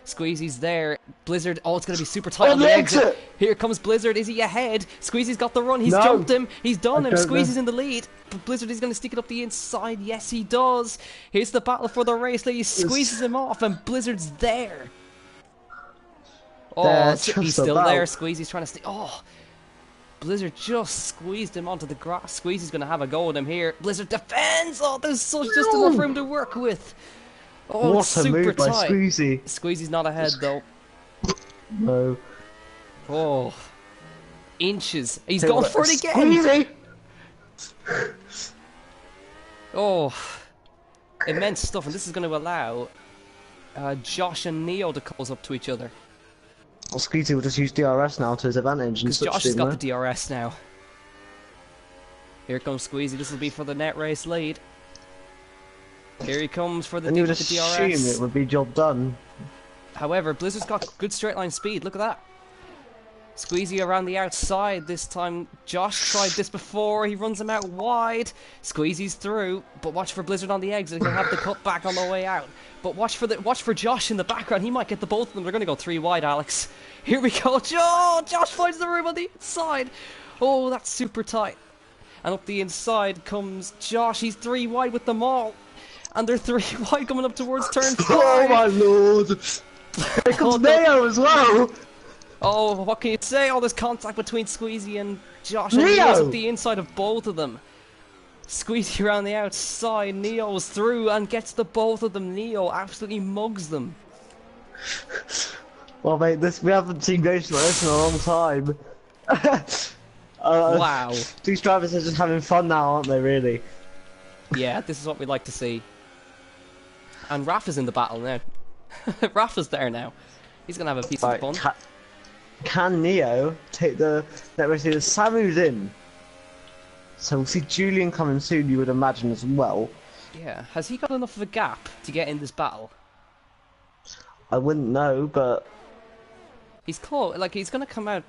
Squeezy's there. Blizzard, oh, it's going to be super tight on the exit. Here comes Blizzard. Is he ahead? Squeezy's got the run. He's jumped him. He's done him. Squeezy's in the lead. But Blizzard is going to stick it up the inside. Yes, he does. Here's the battle for the race. He squeezes him off, and Blizzard's there. Oh, he's still there. Squeezy's trying to stay. Oh, Blizzard just squeezed him onto the grass. Squeezy's going to have a go at him here. Blizzard defends. Oh, there's just enough room to work with. Oh, what super a move by tight. Squeezy. Squeezy's not ahead though. No. Oh, inches. He's going for it again. Squeezy. Oh, immense stuff, and this is going to allow Josh and Neo to close up to each other. Well, Squeezy will just use DRS now to his advantage. Because Josh has got the DRS now. Here comes Squeezy. This will be for the net race lead. Here he comes for the DRS. And you would assume it would be job done. However, Blizzard's got good straight line speed. Look at that. Squeezy around the outside this time. Josh tried this before. He runs him out wide. Squeezy's through, but watch for Blizzard on the exit. He'll have the cut back on the way out. But watch for Josh in the background. He might get the both of them. They're going to go 3 wide, Alex. Here we go. Josh finds the room on the inside. Oh, that's super tight. And up the inside comes Josh. He's 3 wide with them all. And they're 3 wide coming up towards turn 5. Oh my lord! Here comes Neo as well! Oh, what can you say? Oh, there's contact between Squeezy and Josh. And Neo's at the inside of both of them. Squeezy around the outside. Neo's through and gets the both of them. Neo absolutely mugs them. Well, mate, we haven't seen racing like this in a long time. Wow. These drivers are just having fun now, aren't they, really? Yeah, this is what we like to see. And Rafa's in the battle now. Rafa's there now. He's going to have a piece of fun. Can Neo take the net race leader? Samu's in. So we'll see Julian coming soon, you would imagine, as well. Yeah. Has he got enough of a gap to get in this battle? I wouldn't know, but... He's close. Like, he's going to come out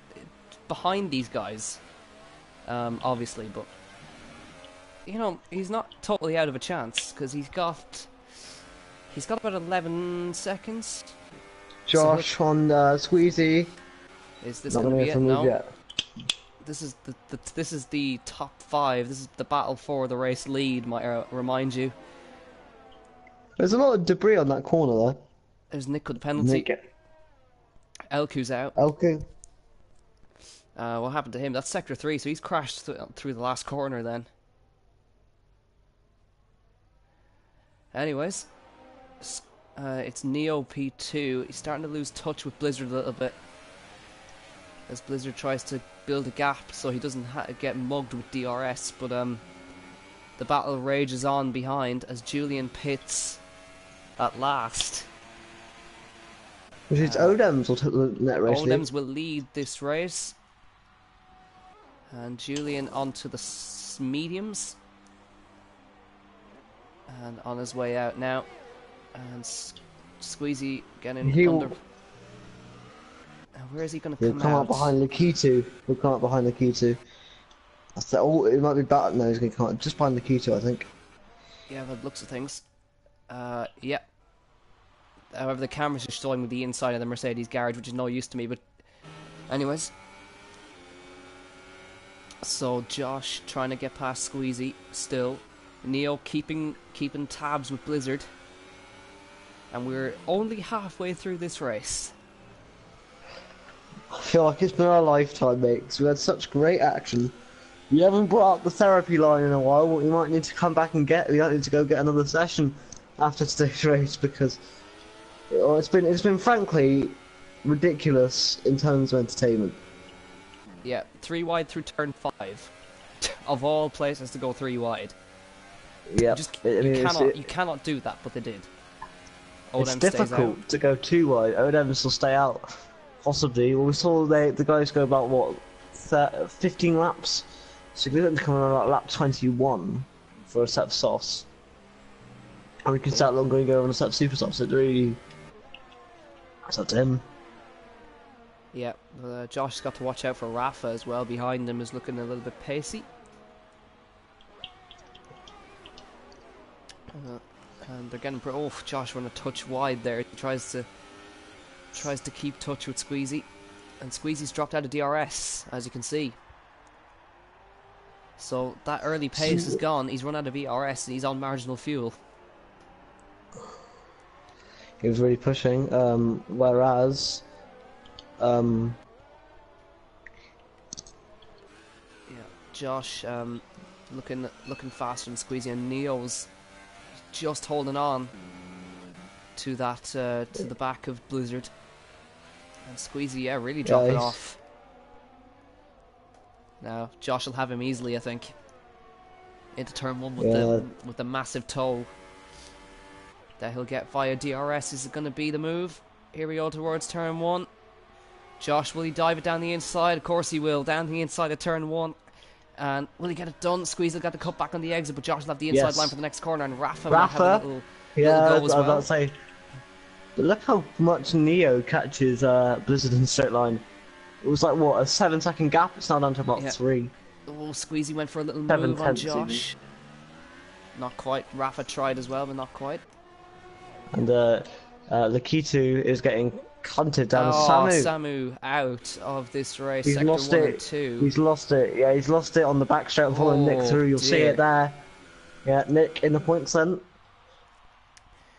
behind these guys. Obviously, but... You know, he's not totally out of a chance, because he's got about 11 seconds. Josh on Squeezy. Is this Not going to gonna be get it? to move No. yet. This is the top 5. This is the battle for the race lead. Might remind you. There's a lot of debris on that corner though. There's Nick with the penalty. Nick. Elku's out. Okay. What happened to him? That's sector 3, so he's crashed through the last corner then. Anyways, it's Neo P2. He's starting to lose touch with Blizzard a little bit, as Blizzard tries to build a gap so he doesn't get mugged with DRS. But the battle rages on behind as Julian pits at last. Which is Odems will take the net race lead. Odems will lead this race. And Julian onto the mediums. And on his way out now. And Squeezy getting under. Where is he going to come out? He'll come up behind Lakitu. He'll come up behind Lakitu. Oh, it might be better. No, he's going to come up just behind Lakitu, I think. Yeah, by the looks of things. Yeah. However, the cameras are showing with the inside of the Mercedes garage, which is no use to me, but anyways. So Josh trying to get past Squeezy still. Neo keeping tabs with Blizzard. And we're only halfway through this race. I feel like it's been our lifetime, mate, because we had such great action. We haven't brought up the therapy line in a while, but we might need to come back and we might need to go get another session after today's race, because it's been frankly ridiculous in terms of entertainment. Yeah, 3 wide through turn 5. Of all places to go 3 wide. Yeah, you cannot do that, but they did. It's difficult to go 2 wide. Odems will stay out, possibly. Well, we saw the guys go about what 15 laps, so we're going to come on about lap 21 for a set of softs, and we can start longer and go on a set of super softs. It's up to him. Yeah, Josh's got to watch out for Rafa as well. Behind him is looking a little bit pacey. And they're getting... Oh, Josh went a touch wide there. He tries to keep touch with Squeezy. And Squeezy's dropped out of DRS, as you can see. So that early pace is gone. He's run out of DRS and he's on marginal fuel. He was really pushing, whereas... Yeah, Josh looking faster than Squeezy, and Neo's just holding on to that to the back of Blizzard, and Squeezy, yeah, really dropping off. Now Josh will have him easily, I think, into turn 1 with the massive toe that he'll get via DRS. Is it going to be the move? Here we go towards turn 1. Josh, will he dive it down the inside? Of course he will. Down the inside of turn 1. And will he get it done? Squeeze will get the cut back on the exit, but Josh will have the inside line for the next corner, and Rafa might have a little go as well. I was about to say, but look how much Neo catches Blizzard in the straight line. It was like, what, a 7-second gap? It's now down to about 3. Oh, Squeezy went for a little move on Josh. Even. Not quite. Rafa tried as well, but not quite. And Lakitu is getting hunted down. Samu out of this race. He's lost it. 2. He's lost it. Yeah, he's lost it on the back straight and following Nick through. You'll see it there. Yeah, Nick in the points then.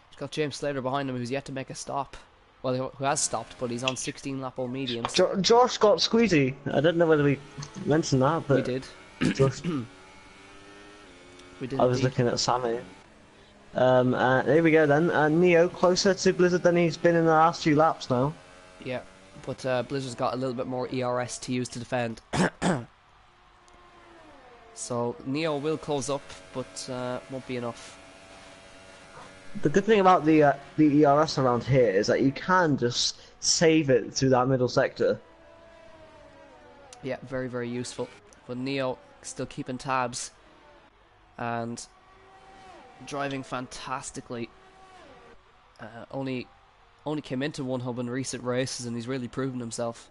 He's got James Slater behind him, who's yet to make a stop. Well, who has stopped, but he's on 16 lap all mediums. Josh got Squeezy. I don't know whether we mentioned that, but we did. Josh... we did. I was looking at Sammy. There we go then. Neo closer to Blizzard than he's been in the last few laps now. Yeah, but Blizzard's got a little bit more ERS to use to defend. So Neo will close up, but won't be enough. The good thing about the ERS around here is that you can just save it through that middle sector. Yeah, very, very useful. But Neo still keeping tabs and driving fantastically. Only came into one hub in recent races, and he's really proven himself.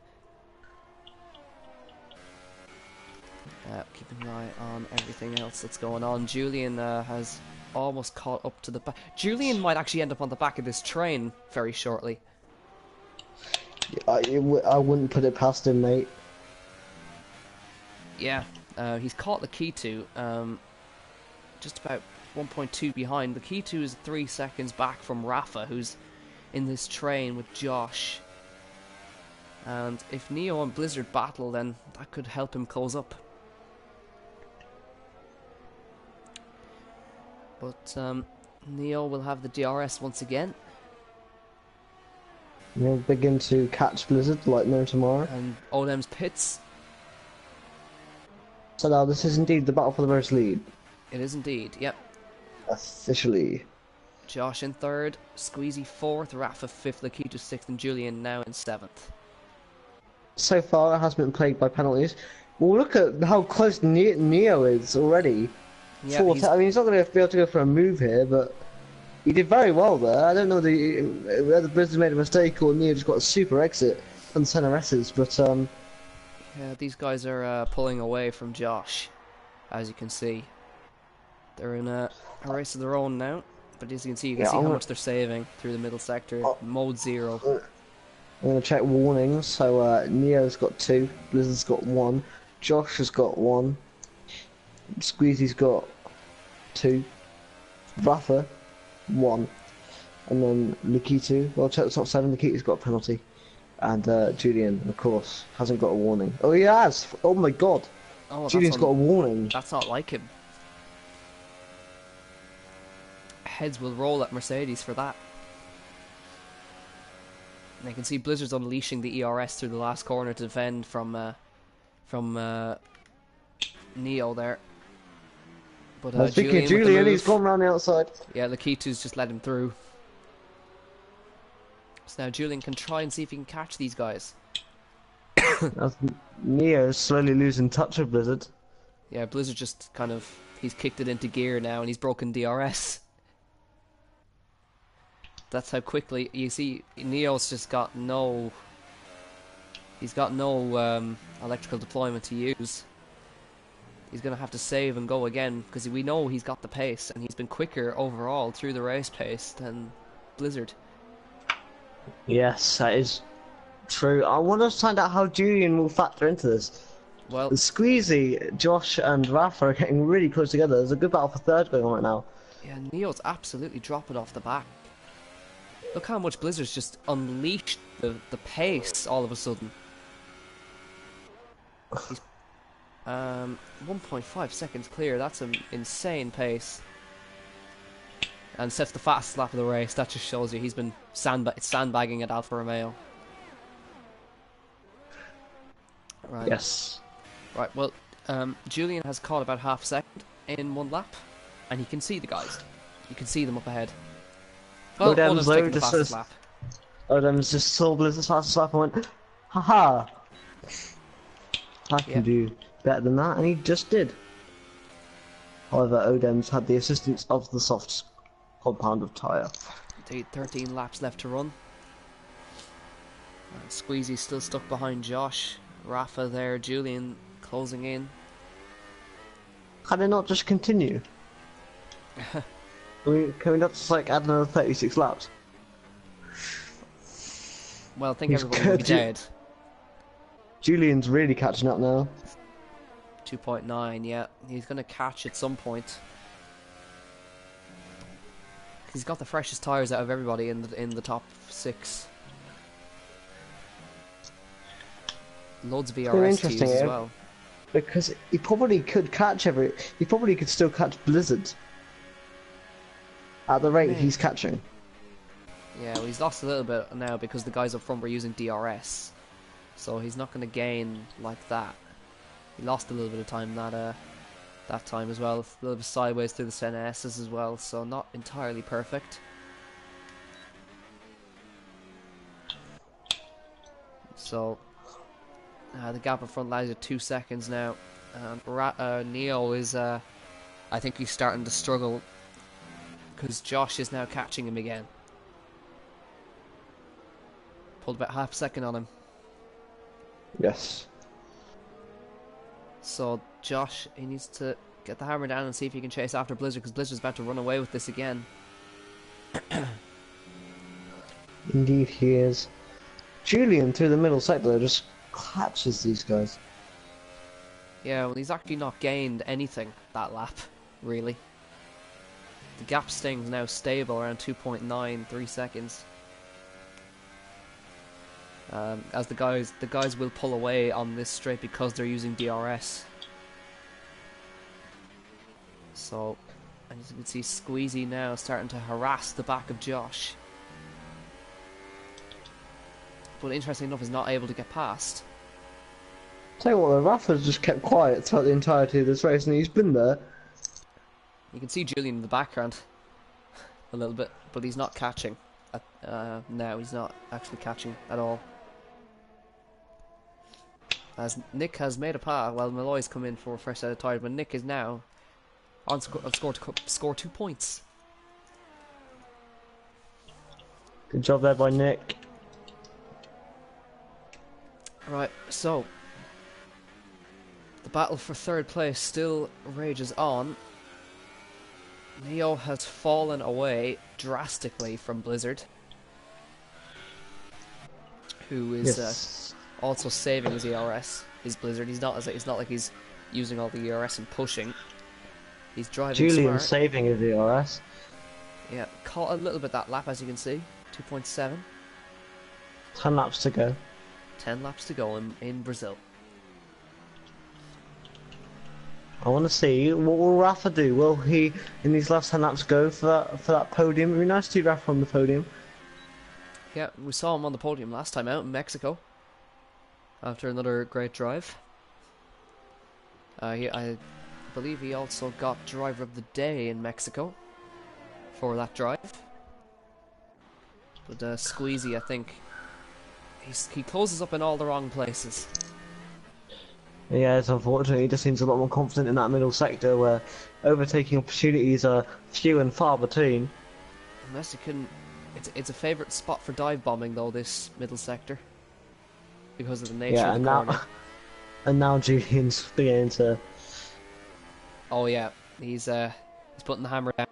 Keeping an eye on everything else that's going on. Julian has almost caught up to the back. Julian might actually end up on the back of this train very shortly. I wouldn't put it past him, mate. Yeah, he's caught the Kitu, just about 1.2 behind. The Kitu is 3 seconds back from Rafa, who's in this train with Josh. And if Neo and Blizzard battle, then that could help him close up. But Neo will have the DRS once again. We'll begin to catch Blizzard like no tomorrow. And Odem's pits. So now this is indeed the battle for the first lead. It is indeed, yep. Officially. Josh in third, Squeezy fourth, Rafa fifth, Lakitu sixth, and Julian now in seventh. So far, it has been plagued by penalties. Well, look at how close Neo is already. Yeah, I mean, he's not going to be able to go for a move here, but he did very well there. I don't know whether Blizzard made a mistake or Neo just got a super exit on center S's, but yeah, these guys are pulling away from Josh, as you can see. They're in a race of their own now, but as you can see, how much they're saving through the middle sector. Mode 0. I'm going to check warnings. So Neo's got 2, Blizzard's got 1, Josh has got 1, Squeezy's got 2, Rafa 1, and then Lakitu. Well, check the top 7. Lakitu's got a penalty, and Julian, of course, hasn't got a warning. Oh, he has! Oh my god! Oh, Julian's got a warning. That's not like him. Heads will roll at Mercedes for that. And you can see Blizzard's unleashing the ERS through the last corner to defend from Neo there. But Julian, he's gone round the outside. Yeah, Lakitu's just let him through. So now Julian can try and see if he can catch these guys. As Neo's slowly losing touch of Blizzard. Yeah, Blizzard just he's kicked it into gear now and he's broken DRS. That's how quickly, you see, Neo's just got no... He's got no electrical deployment to use. He's going to have to save and go again, because we know he's got the pace, and he's been quicker overall through the race pace than Blizzard. Yes, that is true. I want to find out how Julian will factor into this. Well, the Squeezy, Josh and Rafa are getting really close together. There's a good battle for third going on right now. Yeah, Neo's absolutely dropping off the back. Look how much Blizzard's just unleashed the pace all of a sudden. He's 1.5 seconds clear. That's an insane pace. And sets the fastest lap of the race. That just shows you he's been sandbagging at Alfa Romeo. Right. Yes. Right, well, Julian has caught about half a second in one lap. And he can see the guys. You can see them up ahead. Well, Odem's taking the fastest lap. Odem's just saw Blizzard's fastest lap and went, haha! I can do better than that, and he just did. However, Odem's had the assistance of the soft compound of tyre. Indeed, 13 laps left to run. Squeezy's still stuck behind Josh. Rafa there, Julian closing in. Can it not just continue? Can we not just like add another 36 laps? Well, I think everybody will be dead. Julian's really catching up now. 2.9, yeah. He's going to catch at some point. He's got the freshest tyres out of everybody in the top 6. Loads of VRS to use as well. Because he probably could catch he probably could still catch Blizzard. At the rate he's catching. Yeah, well, he's lost a little bit now because the guys up front were using DRS. So he's not going to gain like that. He lost a little bit of time that time as well. A little bit sideways through the center S's as well, so not entirely perfect. So the gap up front lies at 2 seconds now. Neo is, I think he's starting to struggle because Josh is now catching him again. Pulled about half a second on him. Yes. So Josh, he needs to get the hammer down and see if he can chase after Blizzard, because Blizzard's about to run away with this again. Indeed he is. Julian through the middle sector just catches these guys. Yeah, well, he's actually not gained anything that lap, really. The gap staying now stable around 2.93 seconds. As the guys will pull away on this straight because they're using DRS. So, and as you can see, Squeezy now starting to harass the back of Josh. But interestingly enough, is not able to get past. Tell you what, the Rafa's just kept quiet throughout the entirety of this race, and he's been there. You can see Julian in the background a little bit, but he's not catching. Now he's not actually catching at all. As Nick has made a pass, well, Malloy's come in for a fresh set of tires, but Nick is now on score to score 2 points. Good job there by Nick. Right, so the battle for third place still rages on. Neo has fallen away drastically from Blizzard, who is also saving his ERS. His Blizzard. It's not like he's using all the ERS and pushing. He's driving Julian smart. saving his ERS. Yeah, caught a little bit that lap, as you can see. 2.7. 10 laps to go. 10 laps to go in Brazil. I want to see, what will Rafa do? Will he, in these last 10 laps, go for that podium? It would be nice to see Rafa on the podium. Yeah, we saw him on the podium last time out in Mexico. After another great drive. I believe he also got Driver of the Day in Mexico for that drive. But Squeezy, I think, he closes up in all the wrong places. Yeah, it's unfortunate. He just seems a lot more confident in that middle sector where overtaking opportunities are few and far between. Unless you can... It's a favourite spot for dive bombing, though, this middle sector. Because of the nature of the corner. And now Julian's beginning to... Oh yeah, he's putting the hammer down.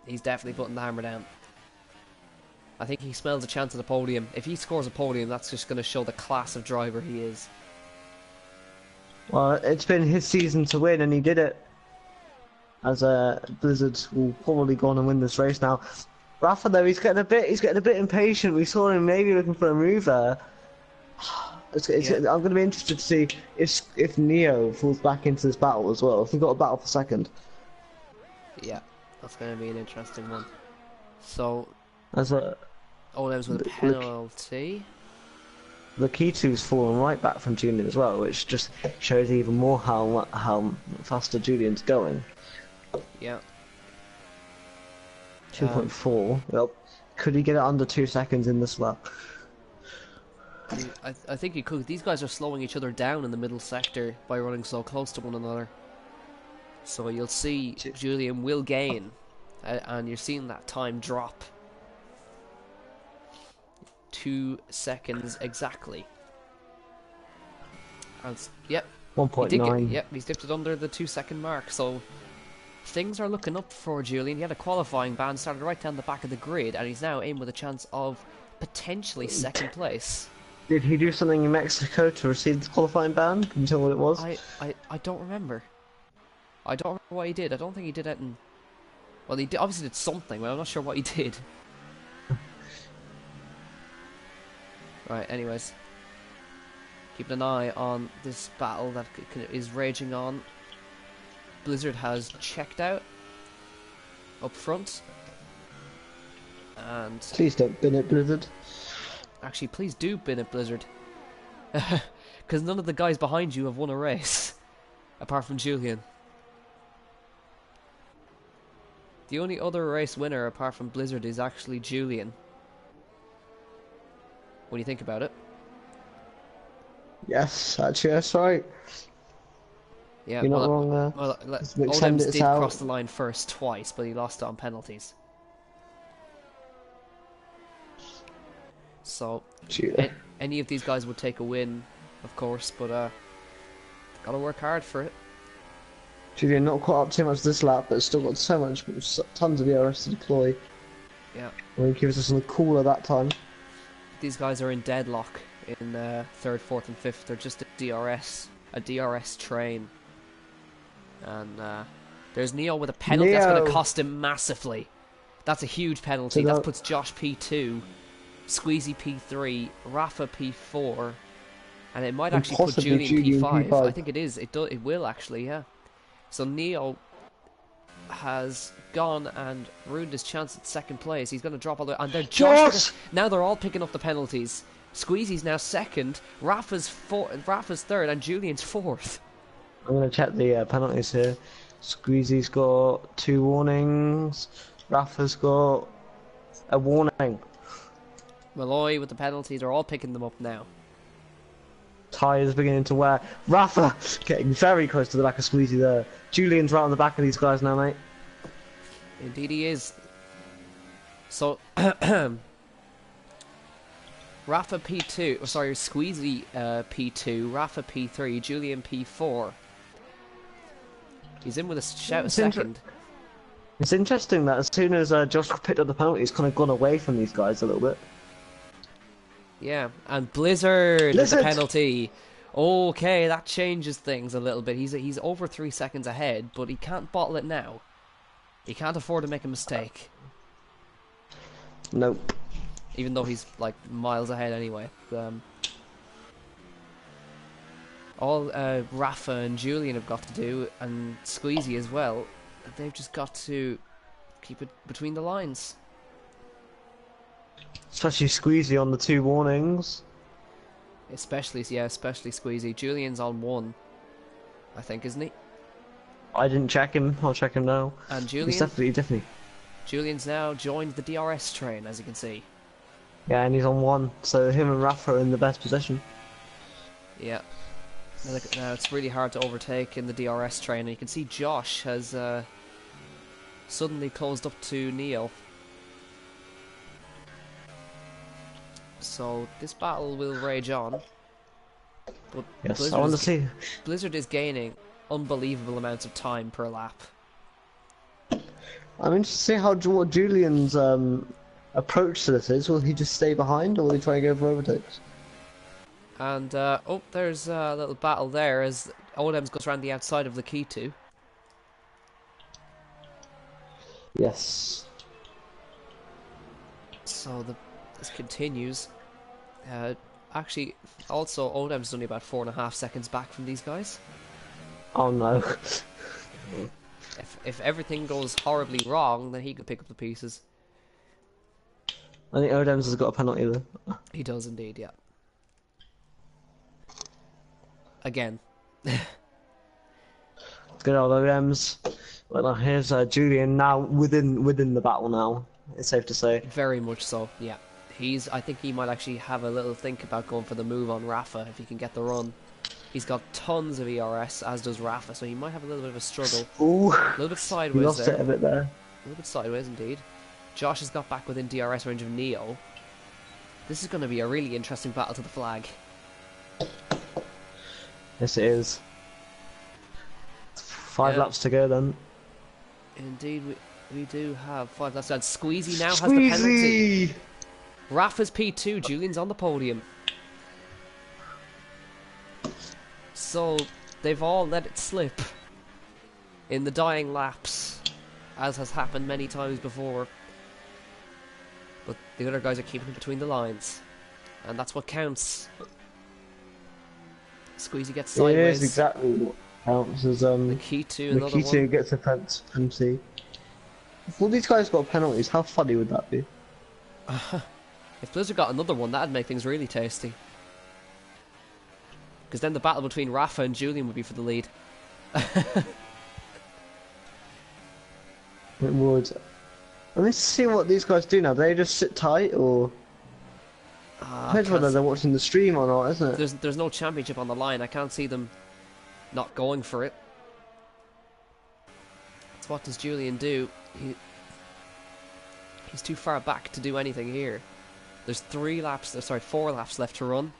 He's definitely putting the hammer down. I think he smells a chance at the podium. If he scores a podium, that's just going to show the class of driver he is. Well, it's been his season to win, and he did it. As Blizzard will probably go on and win this race now. Rafa, though, he's getting a bit impatient. We saw him maybe looking for a move there. I'm going to be interested to see if Neo falls back into this battle as well. If we've got a battle for second. Yeah, that's going to be an interesting one. So, Olem's with a penalty. Lakitu's fallen right back from Julian as well, which just shows even more how faster Julian's going. Yeah. 2.4. Well, could he get it under 2 seconds in this lap? I think he could. These guys are slowing each other down in the middle sector by running so close to one another. So you'll see Julian will gain, and you're seeing that time drop. 2 seconds exactly. Yep. 1.9. Yep, he's dipped it under the 2 second mark. So things are looking up for Julian. He had a qualifying ban, started right down the back of the grid, and he's now in with a chance of potentially second place. Did he do something in Mexico to receive the qualifying ban? Can you tell what it was? I don't remember. I don't remember what he did. I don't think he did it in... Well, he obviously did something, but I'm not sure what he did. Right, anyways. Keeping an eye on this battle that is raging on. Blizzard has checked out up front. And... Please don't bin it, Blizzard. Actually, please do bin it, Blizzard. Because none of the guys behind you have won a race. Apart from Julian. The only other race winner apart from Blizzard is actually Julian. When you think about it. Yes, actually, that's right. Yeah, you're not wrong there. Well, Odems did cross the line first twice, but he lost it on penalties. So, any of these guys would take a win, of course, but gotta work hard for it. Julian not quite up too much this lap, but still got tons of ERS to deploy. Yeah. Well, he gives us a cooler that time. these guys are in deadlock in third, fourth, and fifth. They're just a DRS train. And there's Neo with a penalty that's going to cost him massively. That's a huge penalty. That puts Josh P2, Squeezy P3, Rafa P4, and it might actually put Julian P5. I think it is. It will actually, yeah. So Neo has gone and ruined his chance at second place. He's going to drop all the... And they're now they're all picking up the penalties. Squeezy's now second, Rafa's third, and Julian's fourth. I'm going to check the penalties here. Squeezy's got 2 warnings. Rafa's got a warning. Malloy with the penalties are all picking them up now. Tyres beginning to wear. Rafa getting very close to the back of Squeezy there. Julian's right on the back of these guys now, mate. Indeed he is. So, Rafa P2, sorry, Squeezy P2, Rafa P3, Julian P4. He's in with a shout second. It's interesting that as soon as Josh picked up the penalty, he's kind of gone away from these guys a little bit. Yeah, and Blizzard with the penalty. Okay, that changes things a little bit. He's over 3 seconds ahead, but he can't bottle it now. He can't afford to make a mistake. Nope. Even though he's like miles ahead anyway. All Rafa and Julian have got to do, and Squeezy as well, they've just got to keep it between the lines. Especially Squeezy on the 2 warnings. Especially Squeezy. Julian's on 1, I think, isn't he? I didn't check him. I'll check him now. And Julian? He's definitely. Julian's now joined the DRS train, as you can see. Yeah, and he's on 1, so him and Rafa are in the best position. Yeah. Now it's really hard to overtake in the DRS train, and you can see Josh has suddenly closed up to Neo. So this battle will rage on. But yes, I want to see. Blizzard is gaining unbelievable amounts of time per lap. I'm interested to see what Julian's approach to this is. Will he just stay behind, or will he try and go for overtakes? And oh, there's a little battle there as Odems goes around the outside of the key 2. Yes. So this continues. Actually, also Odems is only about 4.5 seconds back from these guys. Oh no. If everything goes horribly wrong, then he could pick up the pieces. I think Odems has got a penalty there. He does indeed, yeah. Again. Good old Odems. Well, here's Julian now within the battle now. It's safe to say. Very much so, yeah. I think he might actually have a little think about going for the move on Rafa if he can get the run. He's got tons of ERS, as does Rafa, so he might have a little bit of a struggle. Ooh, a little bit sideways he lost there. It a bit there. A little bit sideways indeed. Josh has got back within DRS range of Neo. This is going to be a really interesting battle to the flag. Yes, it is. 5 laps to go then. Indeed, we do have 5 laps. And Squeezy now has the penalty. Rafa's P2, Julian's on the podium. So they've all let it slip in the dying laps, as has happened many times before. But the other guys are keeping it between the lines, and that's what counts. Squeezy gets sideways. It is exactly what counts. As the key 2, another one. The key 2 gets a penalty. If all these guys got penalties, how funny would that be? If Blizzard got another one, that'd make things really tasty. Because then the battle between Rafa and Julian would be for the lead. It would. Let me see what these guys do now. Do they just sit tight, or depends whether they're watching the stream or not, isn't it? There's no championship on the line. I can't see them not going for it. So what does Julian do? He's too far back to do anything here. There's 4 laps left to run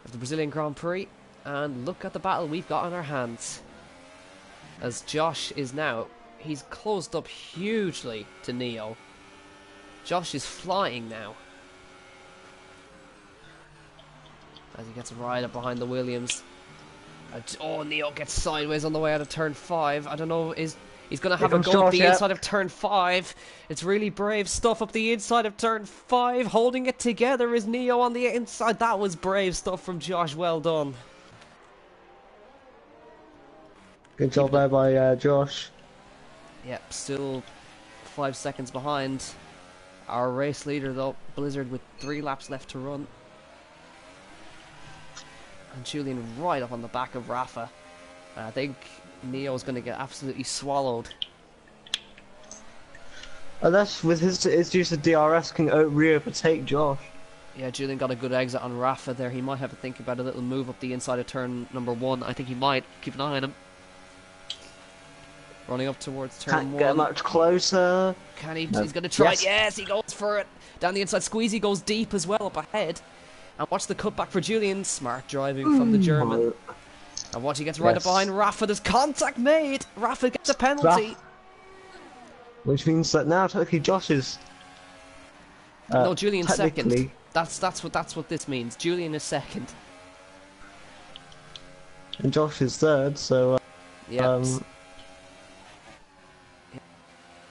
of the Brazilian Grand Prix, and look at the battle we've got on our hands. As Josh is now, he's closed up hugely to Neo. Josh is flying now. as he gets right up behind the Williams. Oh, Neo gets sideways on the way out of turn 5. I don't know, he's going to have a go up the inside of turn 5. It's really brave stuff up the inside of turn 5. Holding it together is Neo on the inside. That was brave stuff from Josh. Well done. Good job there by Josh. Yep, still 5 seconds behind our race leader though, Blizzard, with 3 laps left to run. And Julian right up on the back of Rafa. I think Neo's going to get absolutely swallowed. And that's with his use of DRS can re-overtake Josh. Yeah, Julian got a good exit on Rafa there. He might have to think about a little move up the inside of turn number 1. I think he might. Keep an eye on him. Running up towards turn 1. Can't get much closer. Can he? No. He's going to try Yes. it. Yes, he goes for it. Down the inside. Squeezy goes deep as well up ahead. And watch the cutback for Julian. Smart driving from the German. And watch, he gets right up behind Rafa. There's contact made. Rafa gets a penalty. Which means that now technically Josh is... no, Julian's second. That's what this means. Julian is second. And Josh is third, so... yeah.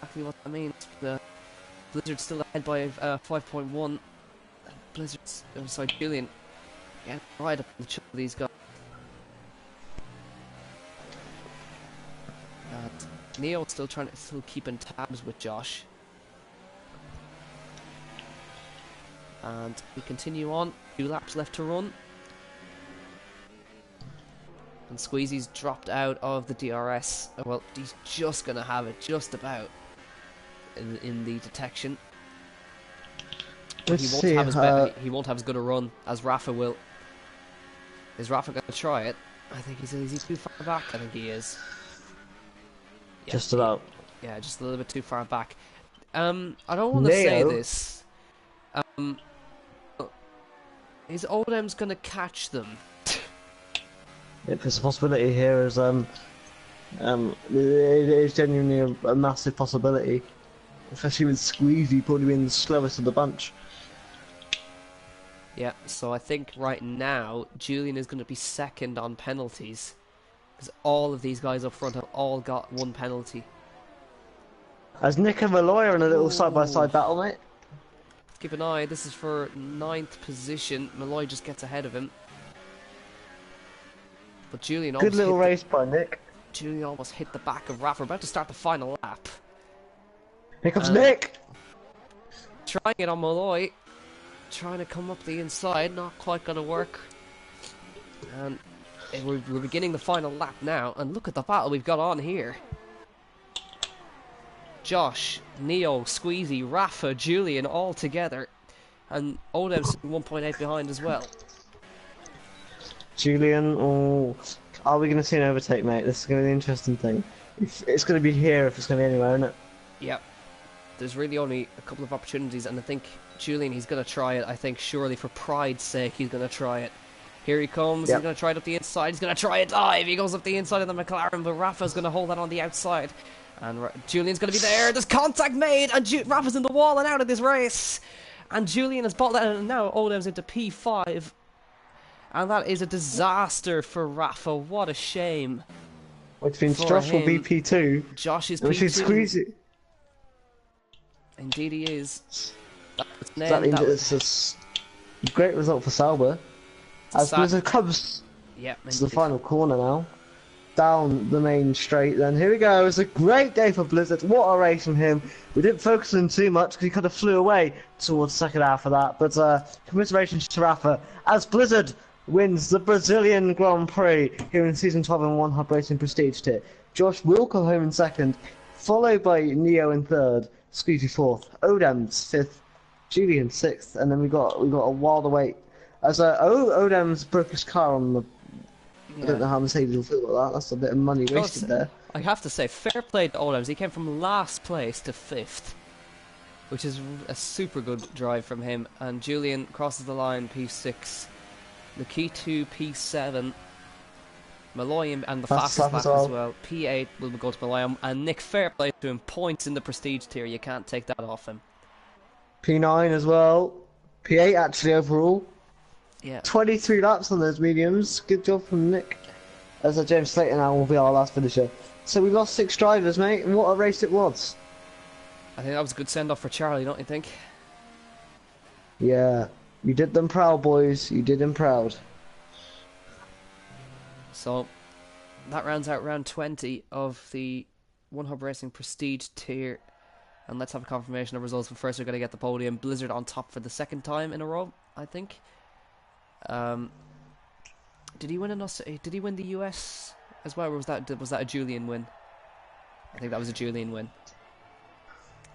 Exactly what that means. Blizzard's still ahead by 5.1. Blizzard's... oh, sorry, Julian. Yeah, right up the chip of these guys. And Neo's still keeping tabs with Josh. And we continue on. 2 laps left to run. And Squeezy's dropped out of the DRS. Well, he's just going to have it just about in the detection. Let's he see, he won't have as good a run as Rafa will. Is Rafa going to try it? I think is he too far back? I think he is. Yeah, just about. Yeah, just a little bit too far back. I don't want to say this. Is Odem's going to catch them? If there's a possibility here, is it is genuinely a massive possibility, especially with Squeezy probably being the slowest of the bunch. Yeah, so I think right now Julian is going to be second on penalties, because all of these guys up front have all got 1 penalty. As Nick and Malloy are in a little side-by-side battle, mate. Keep an eye, this is for 9th position. Malloy just gets ahead of him. But Julian almost good little race by Nick. Julian almost hit the back of Rafa. We're about to start the final lap. Here comes Nick! Trying it on Malloy. Trying to come up the inside. Not quite going to work. And we're beginning the final lap now. And look at the battle we've got on here. Josh, Neo, Squeezy, Rafa, Julian all together. And Odem's 1.8 behind as well. Julian, oh, are we going to see an overtake, mate? This is going to be the interesting thing. It's going to be here if it's going to be anywhere, isn't it? Yep. There's really only a couple of opportunities, and I think Julian, he's going to try it. I think surely for pride's sake, he's going to try it. Here he comes. Yep. He's going to try it up the inside. He's going to try it dive. He goes up the inside of the McLaren, but Rafa's going to hold that on the outside. And Julian's going to be there. There's contact made, and Rafa's in the wall and out of this race. And Julian has bought that, and now Odem's into P5. And that is a disaster for Rafa. What a shame. Which means Josh will be P2. Josh is P2. We should squeeze it. Indeed he is. It's a great result for Sauber. As Blizzard comes to the final corner now. Down the main straight then. Here we go. It's a great day for Blizzard. What a race from him. We didn't focus on him too much because he kind of flew away towards the second half of that. But commiserations to Rafa as Blizzard wins the Brazilian Grand Prix here in Season 12 and 1 Hub Racing Prestige tier. Josh will come home in second, followed by Neo in third, Squeezy fourth, Odem's fifth, Julian sixth, and then we got a while to wait. As Odem's broke his car on the... I don't know how Mercedes will feel about that. That's a bit of money wasted there. I have to say, fair play to Odems. He came from last place to 5th, which is a super good drive from him. And Julian crosses the line, P6. Nikitu, P7. Malloy and the fastest lap as well. P8 will go to Malloy. And Nick, fair play to him. Points in the prestige tier. You can't take that off him. P9 as well. P8 actually overall. Yeah. 23 laps on those mediums. Good job from Nick. As a James Slater now will be our last finisher. So we lost 6 drivers, mate, and what a race it was. I think that was a good send-off for Charlie, don't you think? Yeah, you did them proud, boys. You did them proud. So, that rounds out round 20 of the One Hub Racing Prestige tier. And let's have a confirmation of results. But first, we're going to get the podium. Blizzard on top for the second time in a row, I think. Did he win Did he win the US as well, or was that a Julian win? I think that was a Julian win.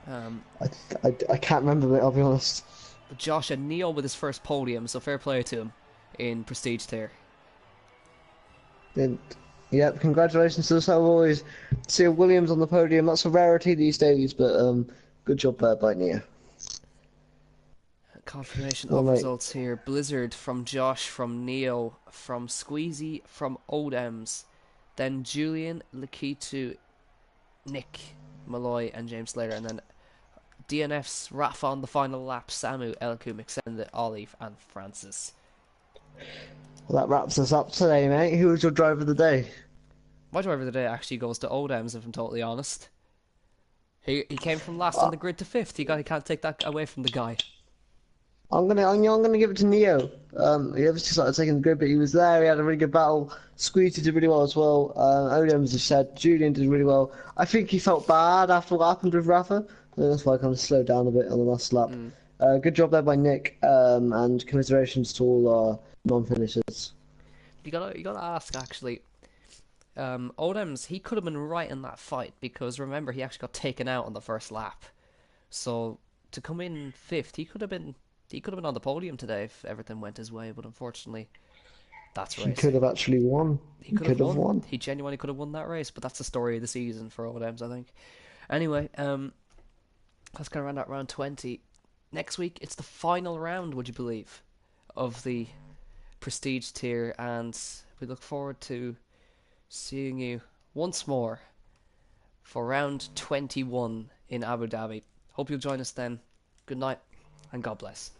I can't remember, mate, I'll be honest. But Josh and Neo with his first podium, so fair play to him in Prestige tier. And, yep, congratulations to the Sailor Boys. See Williams on the podium. That's a rarity these days, but good job there by Nia. Confirmation Well, of mate. results here. Blizzard from Josh, from Neo, from Squeezy, from Odems, then Julian, Lakitu, Nick, Malloy, and James Slater, and then DNF's Rafa on the final lap, Samu, Elku, Mixende, Olive, and Francis. Well, that wraps us up today, mate. Who was your driver of the day? My driver of the day actually goes to Odems, if I'm totally honest. He came from last on the grid to 5th. He can't take that away from the guy. I'm gonna give it to Neo. He obviously started taking the grid, but he was there. He had a really good battle. Squeezy did really well as well. Odom, as I said, Julian did really well. I think he felt bad after what happened with Rafa. That's why I kind of slowed down a bit on the last lap. Good job there by Nick, and commiserations to all our non-finishers. You gotta ask actually. Odems, he could have been right in that fight because remember he actually got taken out on the first lap. So to come in 5th, he could have been on the podium today if everything went his way. But unfortunately, that's racing. He could have actually won. He could have won. He genuinely could have won that race. But that's the story of the season for Odems, I think. Anyway, that's gonna round out round 20. Next week it's the final round. Would you believe, of the Prestige tier, and we look forward to seeing you once more for round 21 in Abu Dhabi. Hope you'll join us then. Good night and God bless.